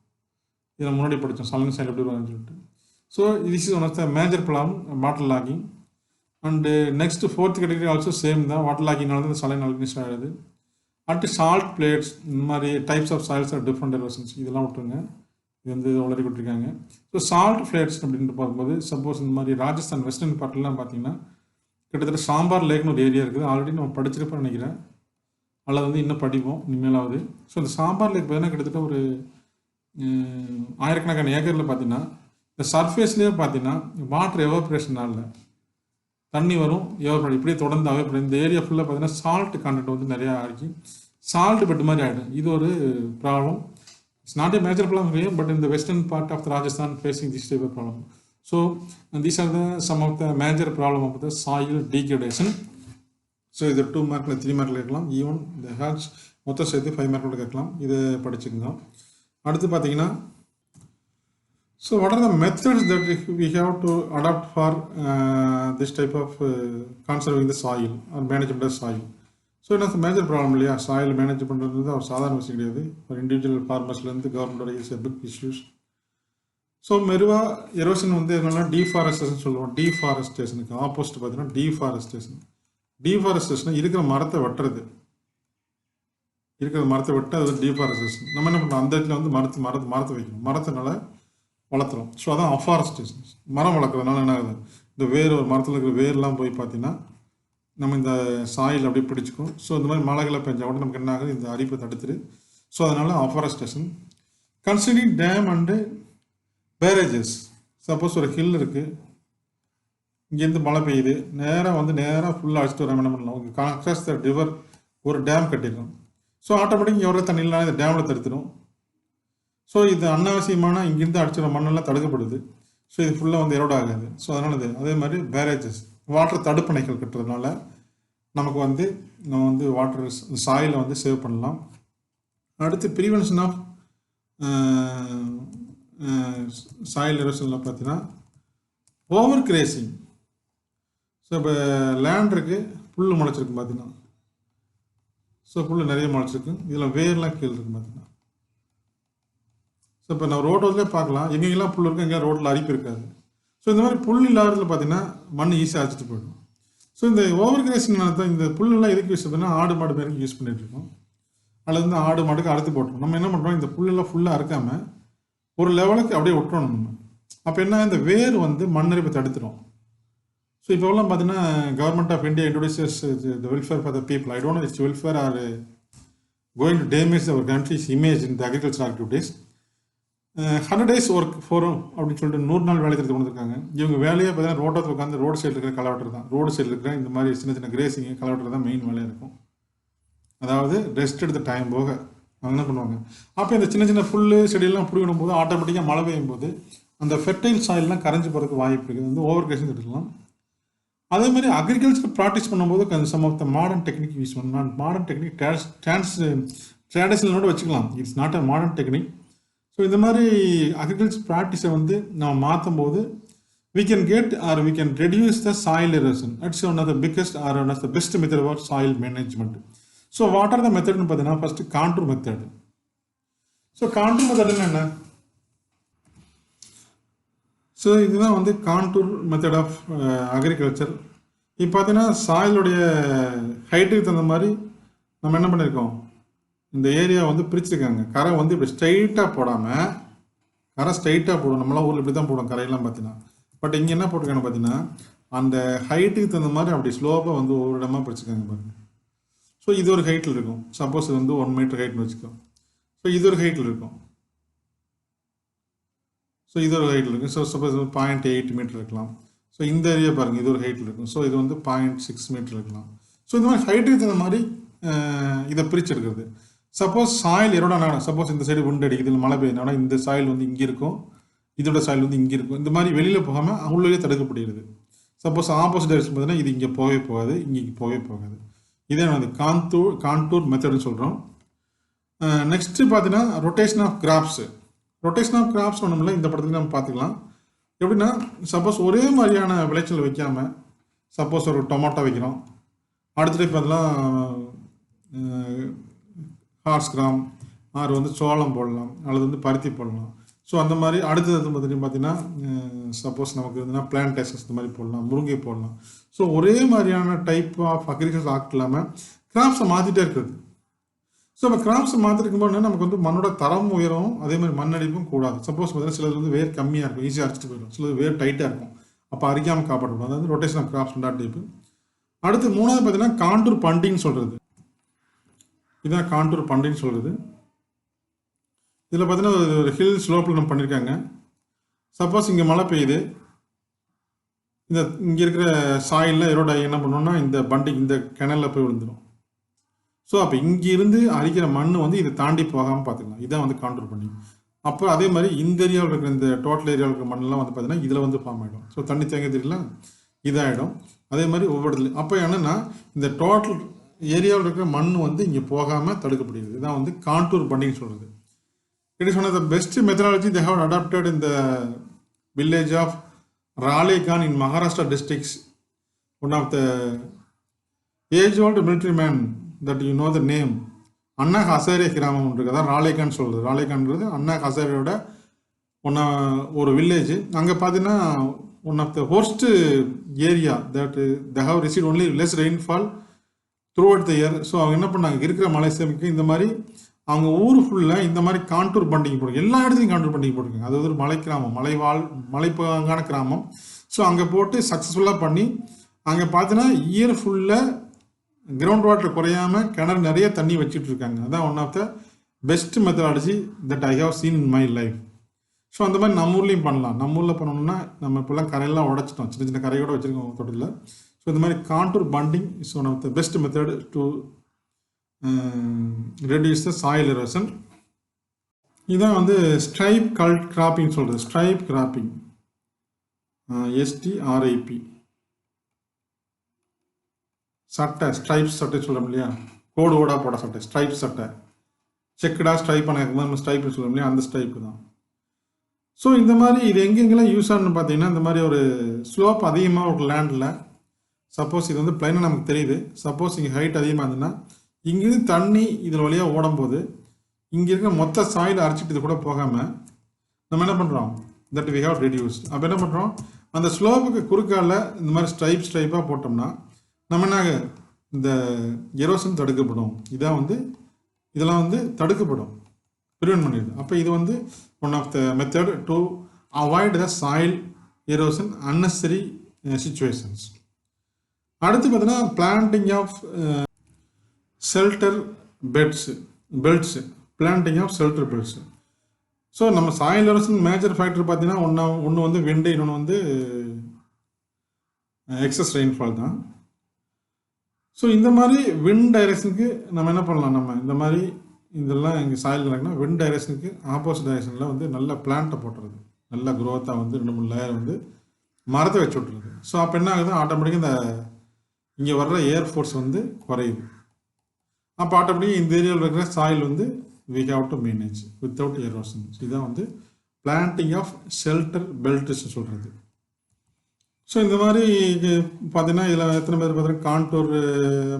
இதை முன்னாடி படித்தோம் சலைன் சாயில் எப்படி வரும்னு சொல்லிட்டு. So this is one of the major problem water logging. And next 4th category also same தான், வாட்டர் லாகிங்னால தான் சலைன் அல்கனிஸ் ஆகிடுது. அடுத்து சால்ட் பிளேட்ஸ், இந்த மாதிரி types of soils are different erosions, இதெல்லாம் விட்டுருங்க, இது வந்து உளறி கொடுத்துருக்காங்க. ஸோ சால்ட் ஃப்ளேட்ஸ் அப்படின்ட்டு பார்க்கும்போது சப்போஸ் இந்த மாதிரி ராஜஸ்தான் வெஸ்டர்ன் பார்ட்லாம் பார்த்தீங்கன்னா கிட்டத்தட்ட சாம்பார் லேக்னு ஒரு ஏரியா இருக்குது. ஆல்ரெடி நம்ம படிச்சிருப்போம்னு நினைக்கிறேன், அதில் வந்து இன்னும் படிப்போம் இனிமேலாவது. ஸோ இந்த சாம்பார் லேக் பார்த்தீங்கன்னா கிட்டத்தட்ட ஒரு ஆயிரக்கணக்கான ஏக்கரில் பார்த்தீங்கன்னா இந்த சர்ஃபேஸ்லேயே பார்த்தீங்கன்னா வாட்டர் எவாப்ரேஷனால தண்ணி வரும் எவாப்ரேட் இப்படியே தொடர்ந்து எவாப்ரேட். இந்த ஏரியா ஃபுல்லாக பார்த்தீங்கன்னா சால்ட் கண்டென்ட் வந்து நிறையா ஆகி சால்ட் பெட் மாதிரி ஆகிடும். இது ஒரு problem. It's not a major problem here, but in the western part of the Rajasthan facing this type of problem. So these are the some of the major problem of the soil degradation. So இது 2 மார்க்கில் 3 மார்க்கில் கேட்கலாம். Even இந்த hatch மொத்தம் சேர்த்து 5 மார்க்கில் கேட்கலாம். இது படிச்சுக்கோங்க. அடுத்து பார்த்தீங்கன்னா so what are the methods that we have to adopt for this type of conserving the soil or management of soil. So என்ன மேஜர் ப்ராப்ளம் இல்லையா, சாயில் மேனேஜ் பண்ணுறது ஒரு சாதாரண விஷயம் கிடையாது. ஒரு இண்டிவிஜுவல் ஃபார்மர்ஸ்லேருந்து கவர்மெண்டோட is a big issues. So மெதுவாக எரோஷன் வந்து என்னென்னா டீஃபாரஸ்டேஷன் சொல்லுவோம். டீஃபாரஸ்டேஷனுக்கு ஆப்போசிட் பார்த்தீங்கன்னா டீஃபாரஸ்டேஷன். டீஃபாரஸ்டேஷன் இருக்கிற மரத்தை வெட்டுறது, அது டீஃபாரஸ்டேஷன். நம்ம என்ன பண்ணுறோம், அந்த இடத்துல வந்து மரத்தை வைக்கணும், மரத்தினால வளர்த்துறோம். ஸோ அதான் அஃபாரஸ்டேஷன். மரம் வளர்க்குறதுனால என்ன ஆகுது, இந்த வேர் ஒரு மரத்தில் இருக்கிற வேர்லாம் போய் பார்த்தீங்கன்னா நம்ம இந்த சாயில் அப்படியே பிடிச்சிக்கும். ஸோ இந்த மாதிரி மழைகளை பெஞ்சா கூட நமக்கு என்ன ஆகுது, இந்த அரிப்பை தடுத்துரு. ஸோ அதனால் afforestation. Considering dam and barrages. Suppose ஒரு ஹில் இருக்குது, இங்கேருந்து மழை பெய்யுது, நேராக ஃபுல்லாக அடிச்சுட்டு வர என்ன பண்ணலாம், உங்கள் அக்ராஸ் த ரிவர் ஒரு டேம் கட்டிடலாம். ஸோ ஆட்டோமேட்டிக் இங்கே வர தண்ணிலாம் இந்த டேமில் தடுத்துடும். ஸோ இது அனாவசியமான இங்கேருந்து அடிச்சுற மண்ணெல்லாம் தடுக்கப்படுது. ஸோ இது ஃபுல்லாக வந்து எரோட் ஆகாது. ஸோ அதனால் இது அதே மாதிரி பேரேஜஸ் வாட்டர் தடுப்பணைகள் கட்டுறதுனால நமக்கு வந்து நம்ம வந்து வாட்டர் சாயிலை வந்து சேவ் பண்ணலாம். அடுத்து ப்ரிவென்ஷன் ஆஃப் சாயில் எரோஷனில் பார்த்தீங்கன்னா ஓவர் கிரேசிங். ஸோ இப்போ லேண்ட் இருக்குது, புல் முளைச்சிருக்கு பார்த்தீங்கன்னா, ஸோ புல் நிறைய முளைச்சிருக்கு, இதில் வேர்லாம் கீழே இருக்குது பார்த்தீங்கன்னா. ஸோ இப்போ நம்ம ரோட்டில் பார்க்கலாம், எங்கெங்கெல்லாம் புல் இருக்குது, எங்கேயா ரோட்டில் அரிப்பு இருக்காது. ஸோ இந்த மாதிரி புல் இல்லாததில் பார்த்தீங்கன்னா மண் ஈஸியாக அரைச்சிட்டு போயிடும். ஸோ இந்த ஓவர் கிரேசிங் தான் இந்த புல்லெல்லாம் எதுக்கு யூஸ் பண்ணால் ஆடு மாடு பேருக்கு யூஸ் பண்ணிகிட்ருக்கோம், அல்லது வந்து ஆடு மாடுக்கு அறுத்து போட்டுரும். நம்ம என்ன பண்ணுறோம், இந்த புல்லெல்லாம் ஃபுல்லாக அறுக்காமல் ஒரு லெவலுக்கு அப்படியே விட்டுறோம் நம்ம. அப்போ என்ன, இந்த வேர் வந்து மண்ணரிப்பை தடுத்துடும். ஸோ இப்போலாம் பார்த்தீங்கன்னா government of India introduces the welfare for the people. I don't know it's welfare are going to damage our countries image in the agriculture activities. 100 days work forum அப்படின்னு சொல்லிட்டு 100 நாள் வேலை திட்டத்தை கொண்டு வந்திருக்காங்க. இவங்க வேலையை பார்த்தீங்கன்னா ரோட்டத்தில் உட்காந்து ரோடு சைடில் இருக்கிற கலவட்டர் தான், ரோடு சைடில் இருக்கிற இந்த மாதிரி சின்ன சின்ன கிரேசிங் கலவட்டர் தான் மெயின் வேலையாக இருக்கும். அதாவது ரெஸ்ட் எடுத்த டைம் போக அவங்க என்ன பண்ணுவாங்க, அப்போ இந்த சின்ன சின்ன புல்லு செடியெல்லாம் பிடிக்கணும் போது ஆட்டோமேட்டிக்காக மழை பெய்யும் போது அந்த ஃபெர்டைல் சாயில்லாம் கரைஞ்சி போகிறதுக்கு வாய்ப்பு இருக்குது. வந்து ஓவர் கிரேசிங் எடுக்கலாம். அதே மாதிரி அக்ரிகல்ச்சர் ப்ராக்டிஸ் பண்ணும்போது some of the modern technique use பண்ணலாம். மாடர்ன் டெக்னிக் ட்ரெடிஷ்னலோடு வச்சுக்கலாம். It's not a modern technique. So இந்த மாதிரி அக்ரிகல்ச்சர் ப்ராக்டிஸை வந்து நம்ம மாற்றும் போது we can get or we can reduce the soil erosion. That's one of the biggest or one of the best method for soil management. So what are the method னு பார்த்தீங்கன்னா first contour method. So கான்டூர் மெத்தட்னா என்ன, so இதுதான் வந்து contour method of agriculture. இப்போ பார்த்தீங்கன்னா சாயிலுடைய ஹைட்டுக்கு தகுந்த மாதிரி நம்ம என்ன பண்ணியிருக்கோம், இந்த ஏரியா வந்து பிரிச்சுருக்காங்க. கரை வந்து இப்படி ஸ்ட்ரைட்டாக போடாமல், கரை ஸ்ட்ரைட்டாக போடும். நம்மளாம் ஊரில் இப்படி தான் போடும் கரையெல்லாம் பார்த்தீங்கன்னா. பட் இங்கே என்ன போட்டிருக்காங்க பார்த்தீங்கன்னா அந்த ஹைட்டுக்கு தகுந்த மாதிரி அப்படி ஸ்லோப்பாக வந்து ஒவ்வொரு இடமா பிடிச்சிருக்காங்க பாருங்கள். ஸோ இது ஒரு ஹைட்டில் இருக்கும். சப்போஸ் இது வந்து 1 மீட்டர் ஹைட்னு வச்சுக்கோ. ஸோ இது ஒரு ஹைட்டில் இருக்கும். ஸோ இது ஒரு ஹைட்டில் இருக்கும். ஸோ சப்போஸ் 0.8 மீட்டர் இருக்கலாம். ஸோ இந்த ஏரியா பாருங்கள், இது ஒரு ஹைட்டில் இருக்கும். ஸோ இது வந்து 0.6 மீட்டர் இருக்கலாம். ஸோ இந்த மாதிரி ஹைட்டுக்கு தகுந்த மாதிரி இதை பிரித்து எடுக்கிறது. சப்போஸ் சாயில் எரோட சப்போஸ் இந்த சைடு உண்டு அடிக்குது, இல்லை மழை பெய்யுதுனா இந்த சாயில் வந்து இங்கே இருக்கும், இதோட சாயில் வந்து இங்கே இருக்கும். இந்த மாதிரி வெளியில் போகாமல் உள்ளே தடுக்கப்படுகிறது. சப்போஸ் ஆப்போசிட் டைரக்ஷன் பார்த்தீங்கன்னா இது இங்கே போகவே போகாது, இங்கே போகவே போகாது. இதே வந்து கான்டூர் மெத்தட்னு சொல்கிறோம். நெக்ஸ்ட்டு பார்த்தீங்கன்னா rotation of crops. Rotation of crops ஒன்றுமில்ல, இந்த படத்துக்கு நம்ம பார்த்துக்கலாம். எப்படின்னா சப்போஸ் ஒரே மாதிரியான விளைச்சல் வைக்காமல், சப்போஸ் ஒரு டொமாட்டோ வைக்கிறோம், அடுத்த பார்த்தீங்கன்னா ஹார்ஸ் கிராம் ஆறு வந்து சோளம் போடலாம், அல்லது வந்து பருத்தி போடலாம். ஸோ அந்த மாதிரி அடுத்தது பார்த்தீங்கன்னா சப்போஸ் நமக்கு இருந்ததுன்னா பிளான்டேஷன்ஸ் இந்த மாதிரி போடலாம், முருங்கை போடலாம். ஸோ ஒரே மாதிரியான டைப் ஆஃப் அக்ரிகல்ச்சர் ஆக்ட் இல்லாமல் கிராப்ஸை மாற்றிட்டே இருக்குது. ஸோ இப்போ கிராப்ஸை மாற்றிருக்கும்போது நமக்கு வந்து மண்ணோட தரம் உயரும், அதே மாதிரி மண்ணடிப்பும் கூடாது. சப்போஸ் பார்த்தீங்கன்னா சிலது வந்து வேர் கம்மியாக இருக்கும், ஈஸியாக அரைச்சிட்டு போயிடும், சிலது வேர் டைட்டாக இருக்கும், அப்போ அரிக்காமல் காப்பாற்றப்படும். அதாவது ரொட்டேஷன் ஆஃப் கிராப்ஸ் டைப்பு. அடுத்து மூணாவது பார்த்தீங்கன்னா கான்டூர் பண்டிங்னு சொல்கிறது. இதுதான் கான்டூர் பண்டிங்னு சொல்கிறது. இதில் பார்த்தீங்கன்னா ஒரு ஹில் ஸ்லோப்பில் நம்ம பண்ணியிருக்காங்க. சப்போஸ் இங்கே மழை பெய்யுது, இங்கே இருக்கிற சாயிலில் எரோட் ஆகி என்ன பண்ணோம்னா இந்த பண்டிங் இந்த கிணலில் போய் விழுந்துடும். ஸோ அப்போ இங்கிருந்து அரிக்கிற மண் வந்து இதை தாண்டி போகாமல் பார்த்துக்கலாம். இதான் வந்து கான்ட்ரோல் பண்ணி. அப்போ அதே மாதிரி இந்த ஏரியாவில் இருக்கிற இந்த டோட்டல் ஏரியாவில் இருக்கிற மண்ணெல்லாம் வந்து பார்த்தீங்கன்னா இதில் வந்து ஃபார்ம் ஆகிடும். ஸோ தண்ணி தேங்க தெரியல இதாகிடும். அதே மாதிரி ஒவ்வொரு அப்போ என்னென்னா இந்த டோட்டல் ஏரியாவில் இருக்கிற மண் வந்து இங்கே போகாமல் தடுக்கப்படுகிறது. இதான் வந்து கான்டூர் பண்டிங் சொல்கிறது. It is one of the best methodology they have adopted in the village of Ralegan in Maharashtra districts. One of the age old military man that you know the name Anna Hazare கிராமம் இருக்குது. அதான் ராலேகான் சொல்கிறது. ராலேகான்றது அண்ணா ஹசாரியோட ஒரு வில்லேஜ். அங்கே பார்த்தீங்கன்னா one of the host area that they have receive only less rainfall throughout the year. So அவங்க என்ன பண்ணாங்க, இருக்கிற மலை சேமிக்கு இந்த மாதிரி அவங்க ஊர் ஃபுல்லாக இந்த மாதிரி கான்டூர் பண்டிகை போடுங்க. எல்லா இடத்துலையும் கான்டூர் பண்டிகை போட்டுருக்காங்க. அது ஒரு மலை கிராமம், மலைப்பாங்கான கிராமம். ஸோ அங்கே போட்டு சக்ஸஸ்ஃபுல்லாக பண்ணி அங்கே பார்த்தீங்கன்னா இயர் ஃபுல்லாக கிரவுண்ட் வாட்டர் குறையாமல் கிணறு நிறைய தண்ணி வச்சுட்டு இருக்காங்க. அதான் one of the best methodology that I have seen in my life. So அந்த மாதிரி நம்ம ஊர்லேயும் பண்ணலாம். நம்ம ஊரில் பண்ணணும்னா நம்ம இப்போல்லாம் கரையெல்லாம் உடச்சிட்டோம், சின்ன சின்ன கரையோட வச்சுருக்கோம் தோட்டத்தில். ஸோ இந்த மாதிரி contour bunding is one of the best method to reduce the soil erosion. இதான் வந்து ஸ்ட்ரைப் கிராப்பிங் சொல்கிறது. Strip cropping STRIP. சட்டை ஸ்ட்ரைப்ஸ் சட்டை சொல்கிறோம் இல்லையா, கோடு ஓடாக போட சட்டை ஸ்ட்ரைப் சட்டை, செக்குடாக ஸ்ட்ரைப் பண்ண நம்ம ஸ்ட்ரைப்னு சொல்கிறோம் இல்லையா, அந்த ஸ்ட்ரைப்பு தான். ஸோ இந்த மாதிரி இது எங்கெங்கெல்லாம் யூஸ் ஆகுன்னு பார்த்தீங்கன்னா இந்த மாதிரி ஒரு ஸ்லோப் அதிகமாக ஒரு லேண்டில், சப்போஸ் இது வந்து பிளைனாக நமக்கு தெரியுது, சப்போஸ் இங்கே ஹைட் அதிகமாக இருந்ததுன்னா இங்கேருந்து தண்ணி இதில் வழியாக ஓடும்போது இங்கே இருக்கிற மொத்த சாயில் அரைச்சிட்டு இது கூட போகாமல் நம்ம என்ன பண்ணுறோம், தட் வி ஹவ் ரெடியூஸ்ட். அப்போ என்ன பண்ணுறோம், அந்த ஸ்லோப்புக்கு குறுக்கால இந்த மாதிரி ஸ்ட்ரைப்பாக போட்டோம்னா நம்ம என்ன இந்த எரோஷன் தடுக்கப்படும். இதான் வந்து இதெல்லாம் வந்து தடுக்கப்படும், ப்ரிவென்ட் பண்ணிடுது. அப்போ இது வந்து one of the method to avoid the soil erosion unnecessary situations. அடுத்து பார்த்தீங்கன்னா planting of shelter belts planting of shelter belts. So நம்ம சாயில் எரோஷன் மேஜர் ஃபேக்டர் பார்த்தீங்கன்னா ஒன்று வந்து விண்டு, இன்னொன்று வந்து எக்ஸஸ் ரெயின்ஃபால் தான். ஸோ இந்த மாதிரி விண்ட் டைரெக்ஷனுக்கு நம்ம என்ன பண்ணலாம், நம்ம இந்த மாதிரி இதெல்லாம் எங்கள் சாயில் இருக்குன்னா விண்ட் டைரெக்ஷனுக்கு ஆப்போசிட் டைரெக்ஷனில் வந்து நல்ல பிளான்ட்டை போட்டுறது, நல்ல க்ரோத்தாக வந்து 2-3 லேயர் வந்து மரத்தை வச்சு விட்ருது. ஸோ அப்போ என்ன ஆகுது, ஆட்டோமேட்டிக்காக இந்த இங்கே வர்ற ஏர் ஃபோர்ஸ் வந்து குறையுது. அப்போ ஆட்டோமேட்டிக்காக இந்த ஏரியாவில் இருக்கிற சாயில் வந்து we have to manage without erosion. இதுதான் வந்து பிளான்டிங் ஆஃப் ஷெல்டர் பெல்ட்ஸ்ன்னு சொல்கிறது. ஸோ இந்த மாதிரி பார்த்தீங்கன்னா இதில் எத்தனை பேர் பார்த்தீங்கன்னா contour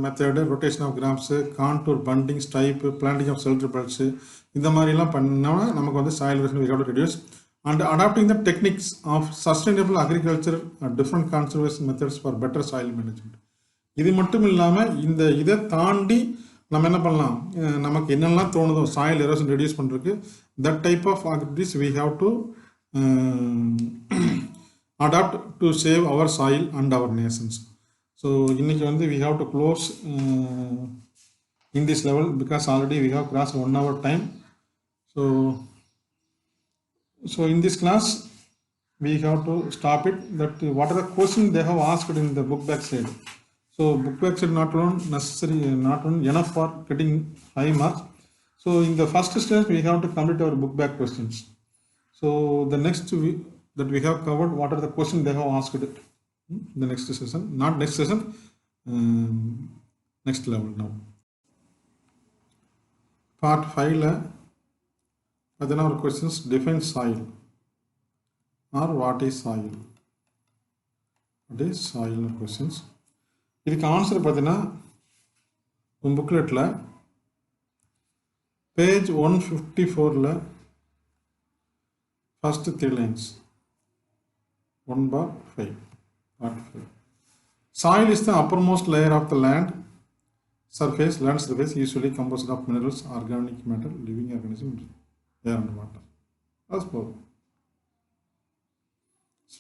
method, rotation of crops, contour bunding, stripe, planting of shelter belts, இந்த மாதிரிலாம் பண்ணோம்னா நமக்கு வந்து soil erosion we have to reduce. And adopting the techniques of sustainable agriculture and different conservation methods for better soil management. இது மட்டும் இல்லாமல் இதை தாண்டி நம்ம என்ன பண்ணலாம், நமக்கு என்னெல்லாம் தோணுதோ சாயில் எரோஷன் ரெடியூஸ் பண்ணுறதுக்கு that type of activities we have to adapt to save our soil and our nations. So இன்னைக்கு வந்து we have to close in this level because already we have crossed 1 hour time. So in this class we have to stop it, that what are the questions they have asked in the book back side. So book back side not only enough for getting high marks. So in the first stage we have to complete our book back questions. So the next that we have covered what are the questions they have asked in the next session, not next session, next level now. Part 5 la adana our questions, define soil or what is soil. What is soil questions. இதுக்கு answer பார்த்தீங்கன்னா உங்கள் புக்லெட்டில் page 154 first 3 lines 1/5 part 5. Soil is the uppermost layer of the land surface, usually composed of minerals, organic matter, living organisms, air and water. That's all.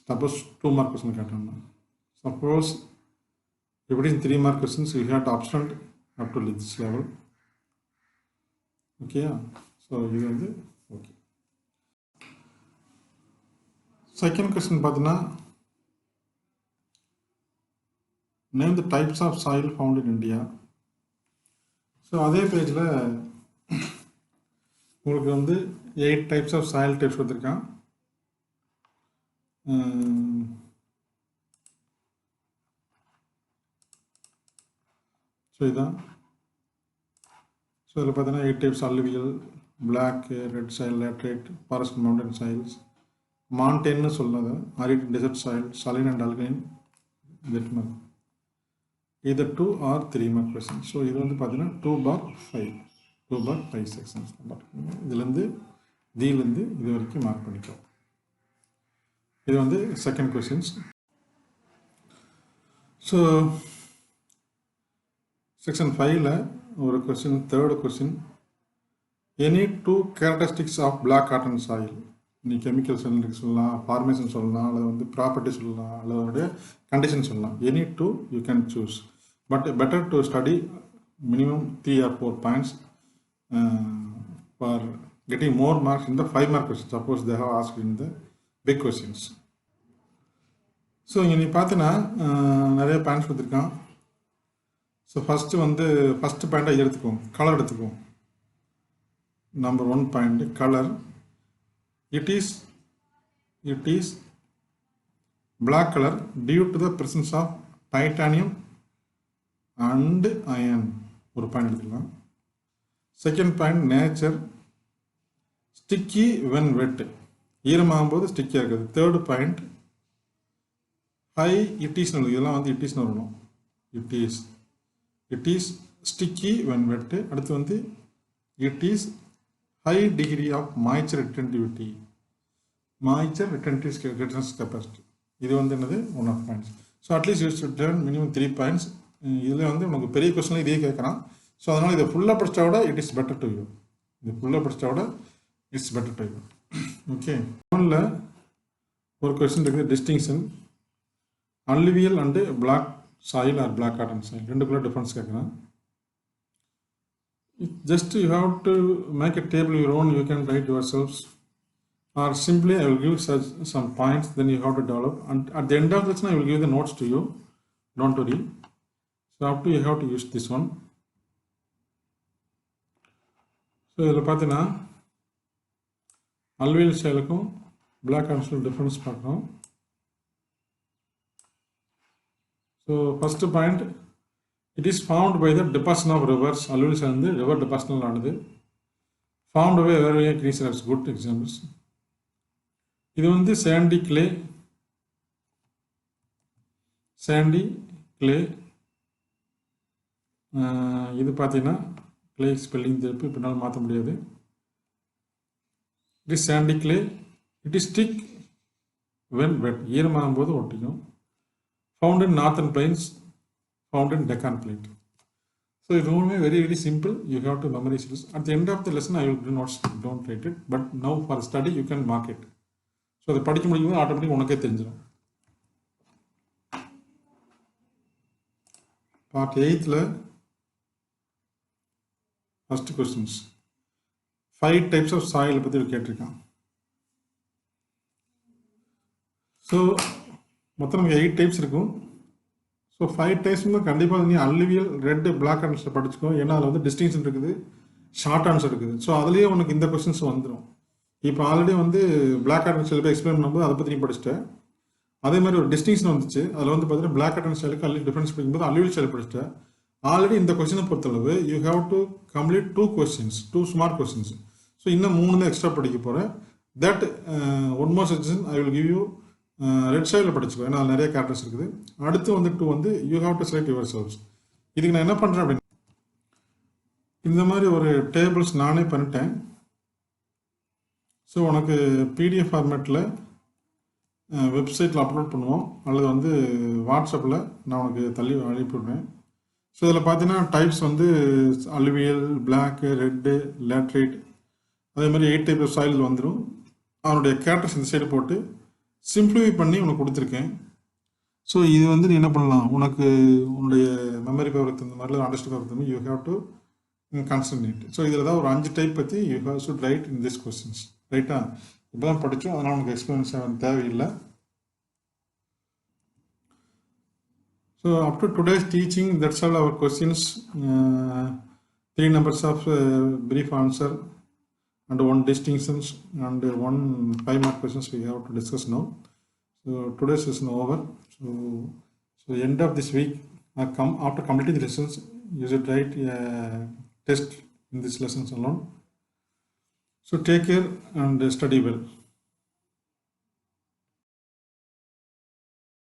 Suppose 2 mark question கேட்டாங்க. Suppose if it is 3 mark questions, you have to abstract up to this level. Okay, so இது வந்து okay. Second question பார்த்தீங்கன்னா name the types of soil found in India. So அதே பேஜில் உங்களுக்கு வந்து 8 types of soil types கொடுத்துருக்கான். So இதுதான். So இதில் பார்த்தீங்கன்னா 8 types alluvial, black, red soil, laterite, forest mountain soils, mountain சொல்லுது, arid desert soil, saline and alkaline, wetmark. Either 2 or 3 mark questions. So இது வந்து பார்த்தீங்கன்னா 2/5 செக்ஷன்ஸ். இதுலேருந்து தீலேருந்து இது வரைக்கும் மார்க் பண்ணிக்கலாம். இது வந்து செகண்ட் கொஸ்டின்ஸ். ஸோ செக்ஷன் 5ல் ஒரு question, third question, any 2 characteristics of black cotton soil. நீ கெமிக்கல் சொல்லலாம், ஃபார்மேஷன் சொல்லலாம், அல்லது வந்து ப்ராப்பர்ட்டி சொல்லலாம், அல்லது அதோடைய கண்டிஷன் சொல்லலாம். Any 2 you can choose, but better to study minimum 3 or 4 points for getting more marks in the 5 mark questions. Suppose they have asked in the big questions. So இங்கே நீ பார்த்தீங்கன்னா நிறைய பாயிண்ட்ஸ் கொடுத்துருக்கான். So first வந்து first பாயிண்ட்டாக எடுத்துக்குவோம், colour எடுத்துக்குவோம். Number 1 point colour. It is black color due to the presence of titanium and iron. ஒரு பாயிண்ட் எடுத்துக்கலாம். Second point nature, sticky when wet, ஈரமாகும்போது ஸ்டிக்கியாக இருக்குது. தேர்டு பாயிண்ட் ஹை இட்டிஸ்னு, இதெல்லாம் வந்து இட்டிஸ்னு வரணும். It is sticky when wet. அடுத்து வந்து it is high degree of moisture retentivity, moisture retentive capacity. இது வந்து என்னது one of points. So at least you should learn minimum 3 points. இதில் வந்து உனக்கு பெரிய கொஸ்டின் இதே கேட்குறான். ஸோ அதனால் இதை ஃபுல்லாக படித்தா விட it is better to you. இது ஃபுல்லாக படித்தா விட it's better to you. Okay. ஒன்றில் ஒரு கொஸ்டின் இருக்குது, distinction alluvial and black soil or black cotton soil. ரெண்டுக்குள்ள டிஃபரன்ஸ் கேட்குறேன். Just you have to make a table your own, you can write yourselves, or simply I will give some points, then you have to develop, and at the end of the lesson I will give the notes to you, don't worry. So up to you have to use this one. So இதில் பார்த்தீங்கன்னா alluvial soilக்கும் black cotton soil difference பார்க்கணும். So first point, it is found by the deposition of rivers. Alluvial soil வந்து river deposition ஆனது. Found by various creatures, good examples. இது வந்து sandy clay, இது பார்த்தீங்கன்னா clay spelling திருப்பி பின்னால் மாற்ற முடியாது. It is sandy clay. It is thick when wet, ஈரமாகும் போது ஒட்டிக்கும். Found in northern plains, found in Deccan Plate. So it will be very, very simple. You have to memorize this. At the end of the lesson, I will do notes, don't write it. But now for study, you can mark it. So the படிக்க முடியும் automatic உனக்கே தெரிஞ்சிடும். Part 8ல் first questions 5 types of soil பற்றி கேட்டிருக்கான். So மொத்தம் நமக்கு 8 types இருக்கும். ஸோ 5 டைப்ஸ்மே கண்டிப்பாக நீ alluvial, ரெட், பிளாக் ஆன்சர் படிச்சுக்கோ. ஏன்னா அதில் வந்து டிஸ்டிங்ஷன் இருக்குது, ஷார்ட் ஆன்சர் இருக்குது. ஸோ அதுலேயே உனக்கு இந்த கொஸ்டின்ஸ் வந்துடும். இப்போ ஆல்ரெடி வந்து பிளாக் ஆட்டன் ஸ்டைலுக்கு எக்ஸ்பிளைன் பண்ணும்போது அதை பற்றி நீ படிச்சுட்டேன். அதே மாதிரி ஒரு டிஸ்டிங்ஷன் வந்துச்சு, அதில் வந்து பார்த்தீங்கன்னா பிளாக் ஆட்டன் ஸ்டைலுக்கு டிஃபரன்ஸ் படிக்கும்போது alluvial ஸ்டைல் படிச்சுட்டேன். ஆல்ரெடி இந்த கொஸ்டினை பொறுத்தளவு you have to complete 2 questions, 2 smart questions. So இன்னும் 3 தான் எக்ஸ்ட்ரா படிக்க போகிறேன். That one more section I will give you red சைடில் படிச்சுக்கோ, ஏன்னா நிறைய கேரக்டர்ஸ் இருக்குது. அடுத்து வந்து 2 வந்து you have to select your cells. இதுக்கு நான் என்ன பண்ணுறேன் அப்படின்னு இந்த மாதிரி ஒரு டேபிள்ஸ் நானே பண்ணிட்டேன். ஸோ உனக்கு பிடிஎஃப் ஃபார்மேட்டில் வெப்சைட்டில் அப்லோட் பண்ணுவோம், அல்லது வந்து வாட்ஸ்அப்பில் நான் உனக்கு தள்ளி அனுப்பிவிடுவேன். ஸோ இதில் பார்த்தீங்கன்னா டைப்ஸ் வந்து alluvial, பிளாக்கு, ரெட்டு, லேட்ரைட், அதே மாதிரி 8 டைப் ஆஃப் சாயில் வந்துடும். அவனுடைய கேரக்டர்ஸ் இந்த சைடு போட்டு சிம்பிளிஃபை பண்ணி உனக்கு கொடுத்துருக்கேன். ஸோ இது வந்து நீ என்ன பண்ணலாம், உனக்கு உன்னுடைய மெமரி பவர் தகுந்த மாதிரி, அண்டர்ஸ்டாண்ட் பவர் தகுந்த மாதிரி you have to concentrate. So இதில் தான் ஒரு 5 டைப் பற்றி you have should right in this questions. ரைட்டா? இப்போ தான் படித்தோம், அதனால் நமக்கு எக்ஸ்பிளனேஷன் தேவையில்லை. So up to today's teaching, that's all our questions. 3 numbers of brief answer and 1 distinctions and 1 5 mark questions we have to discuss now. So today's session over. So end of this week, after completing the lessons, you should write a test in these lessons alone. So take care and study well.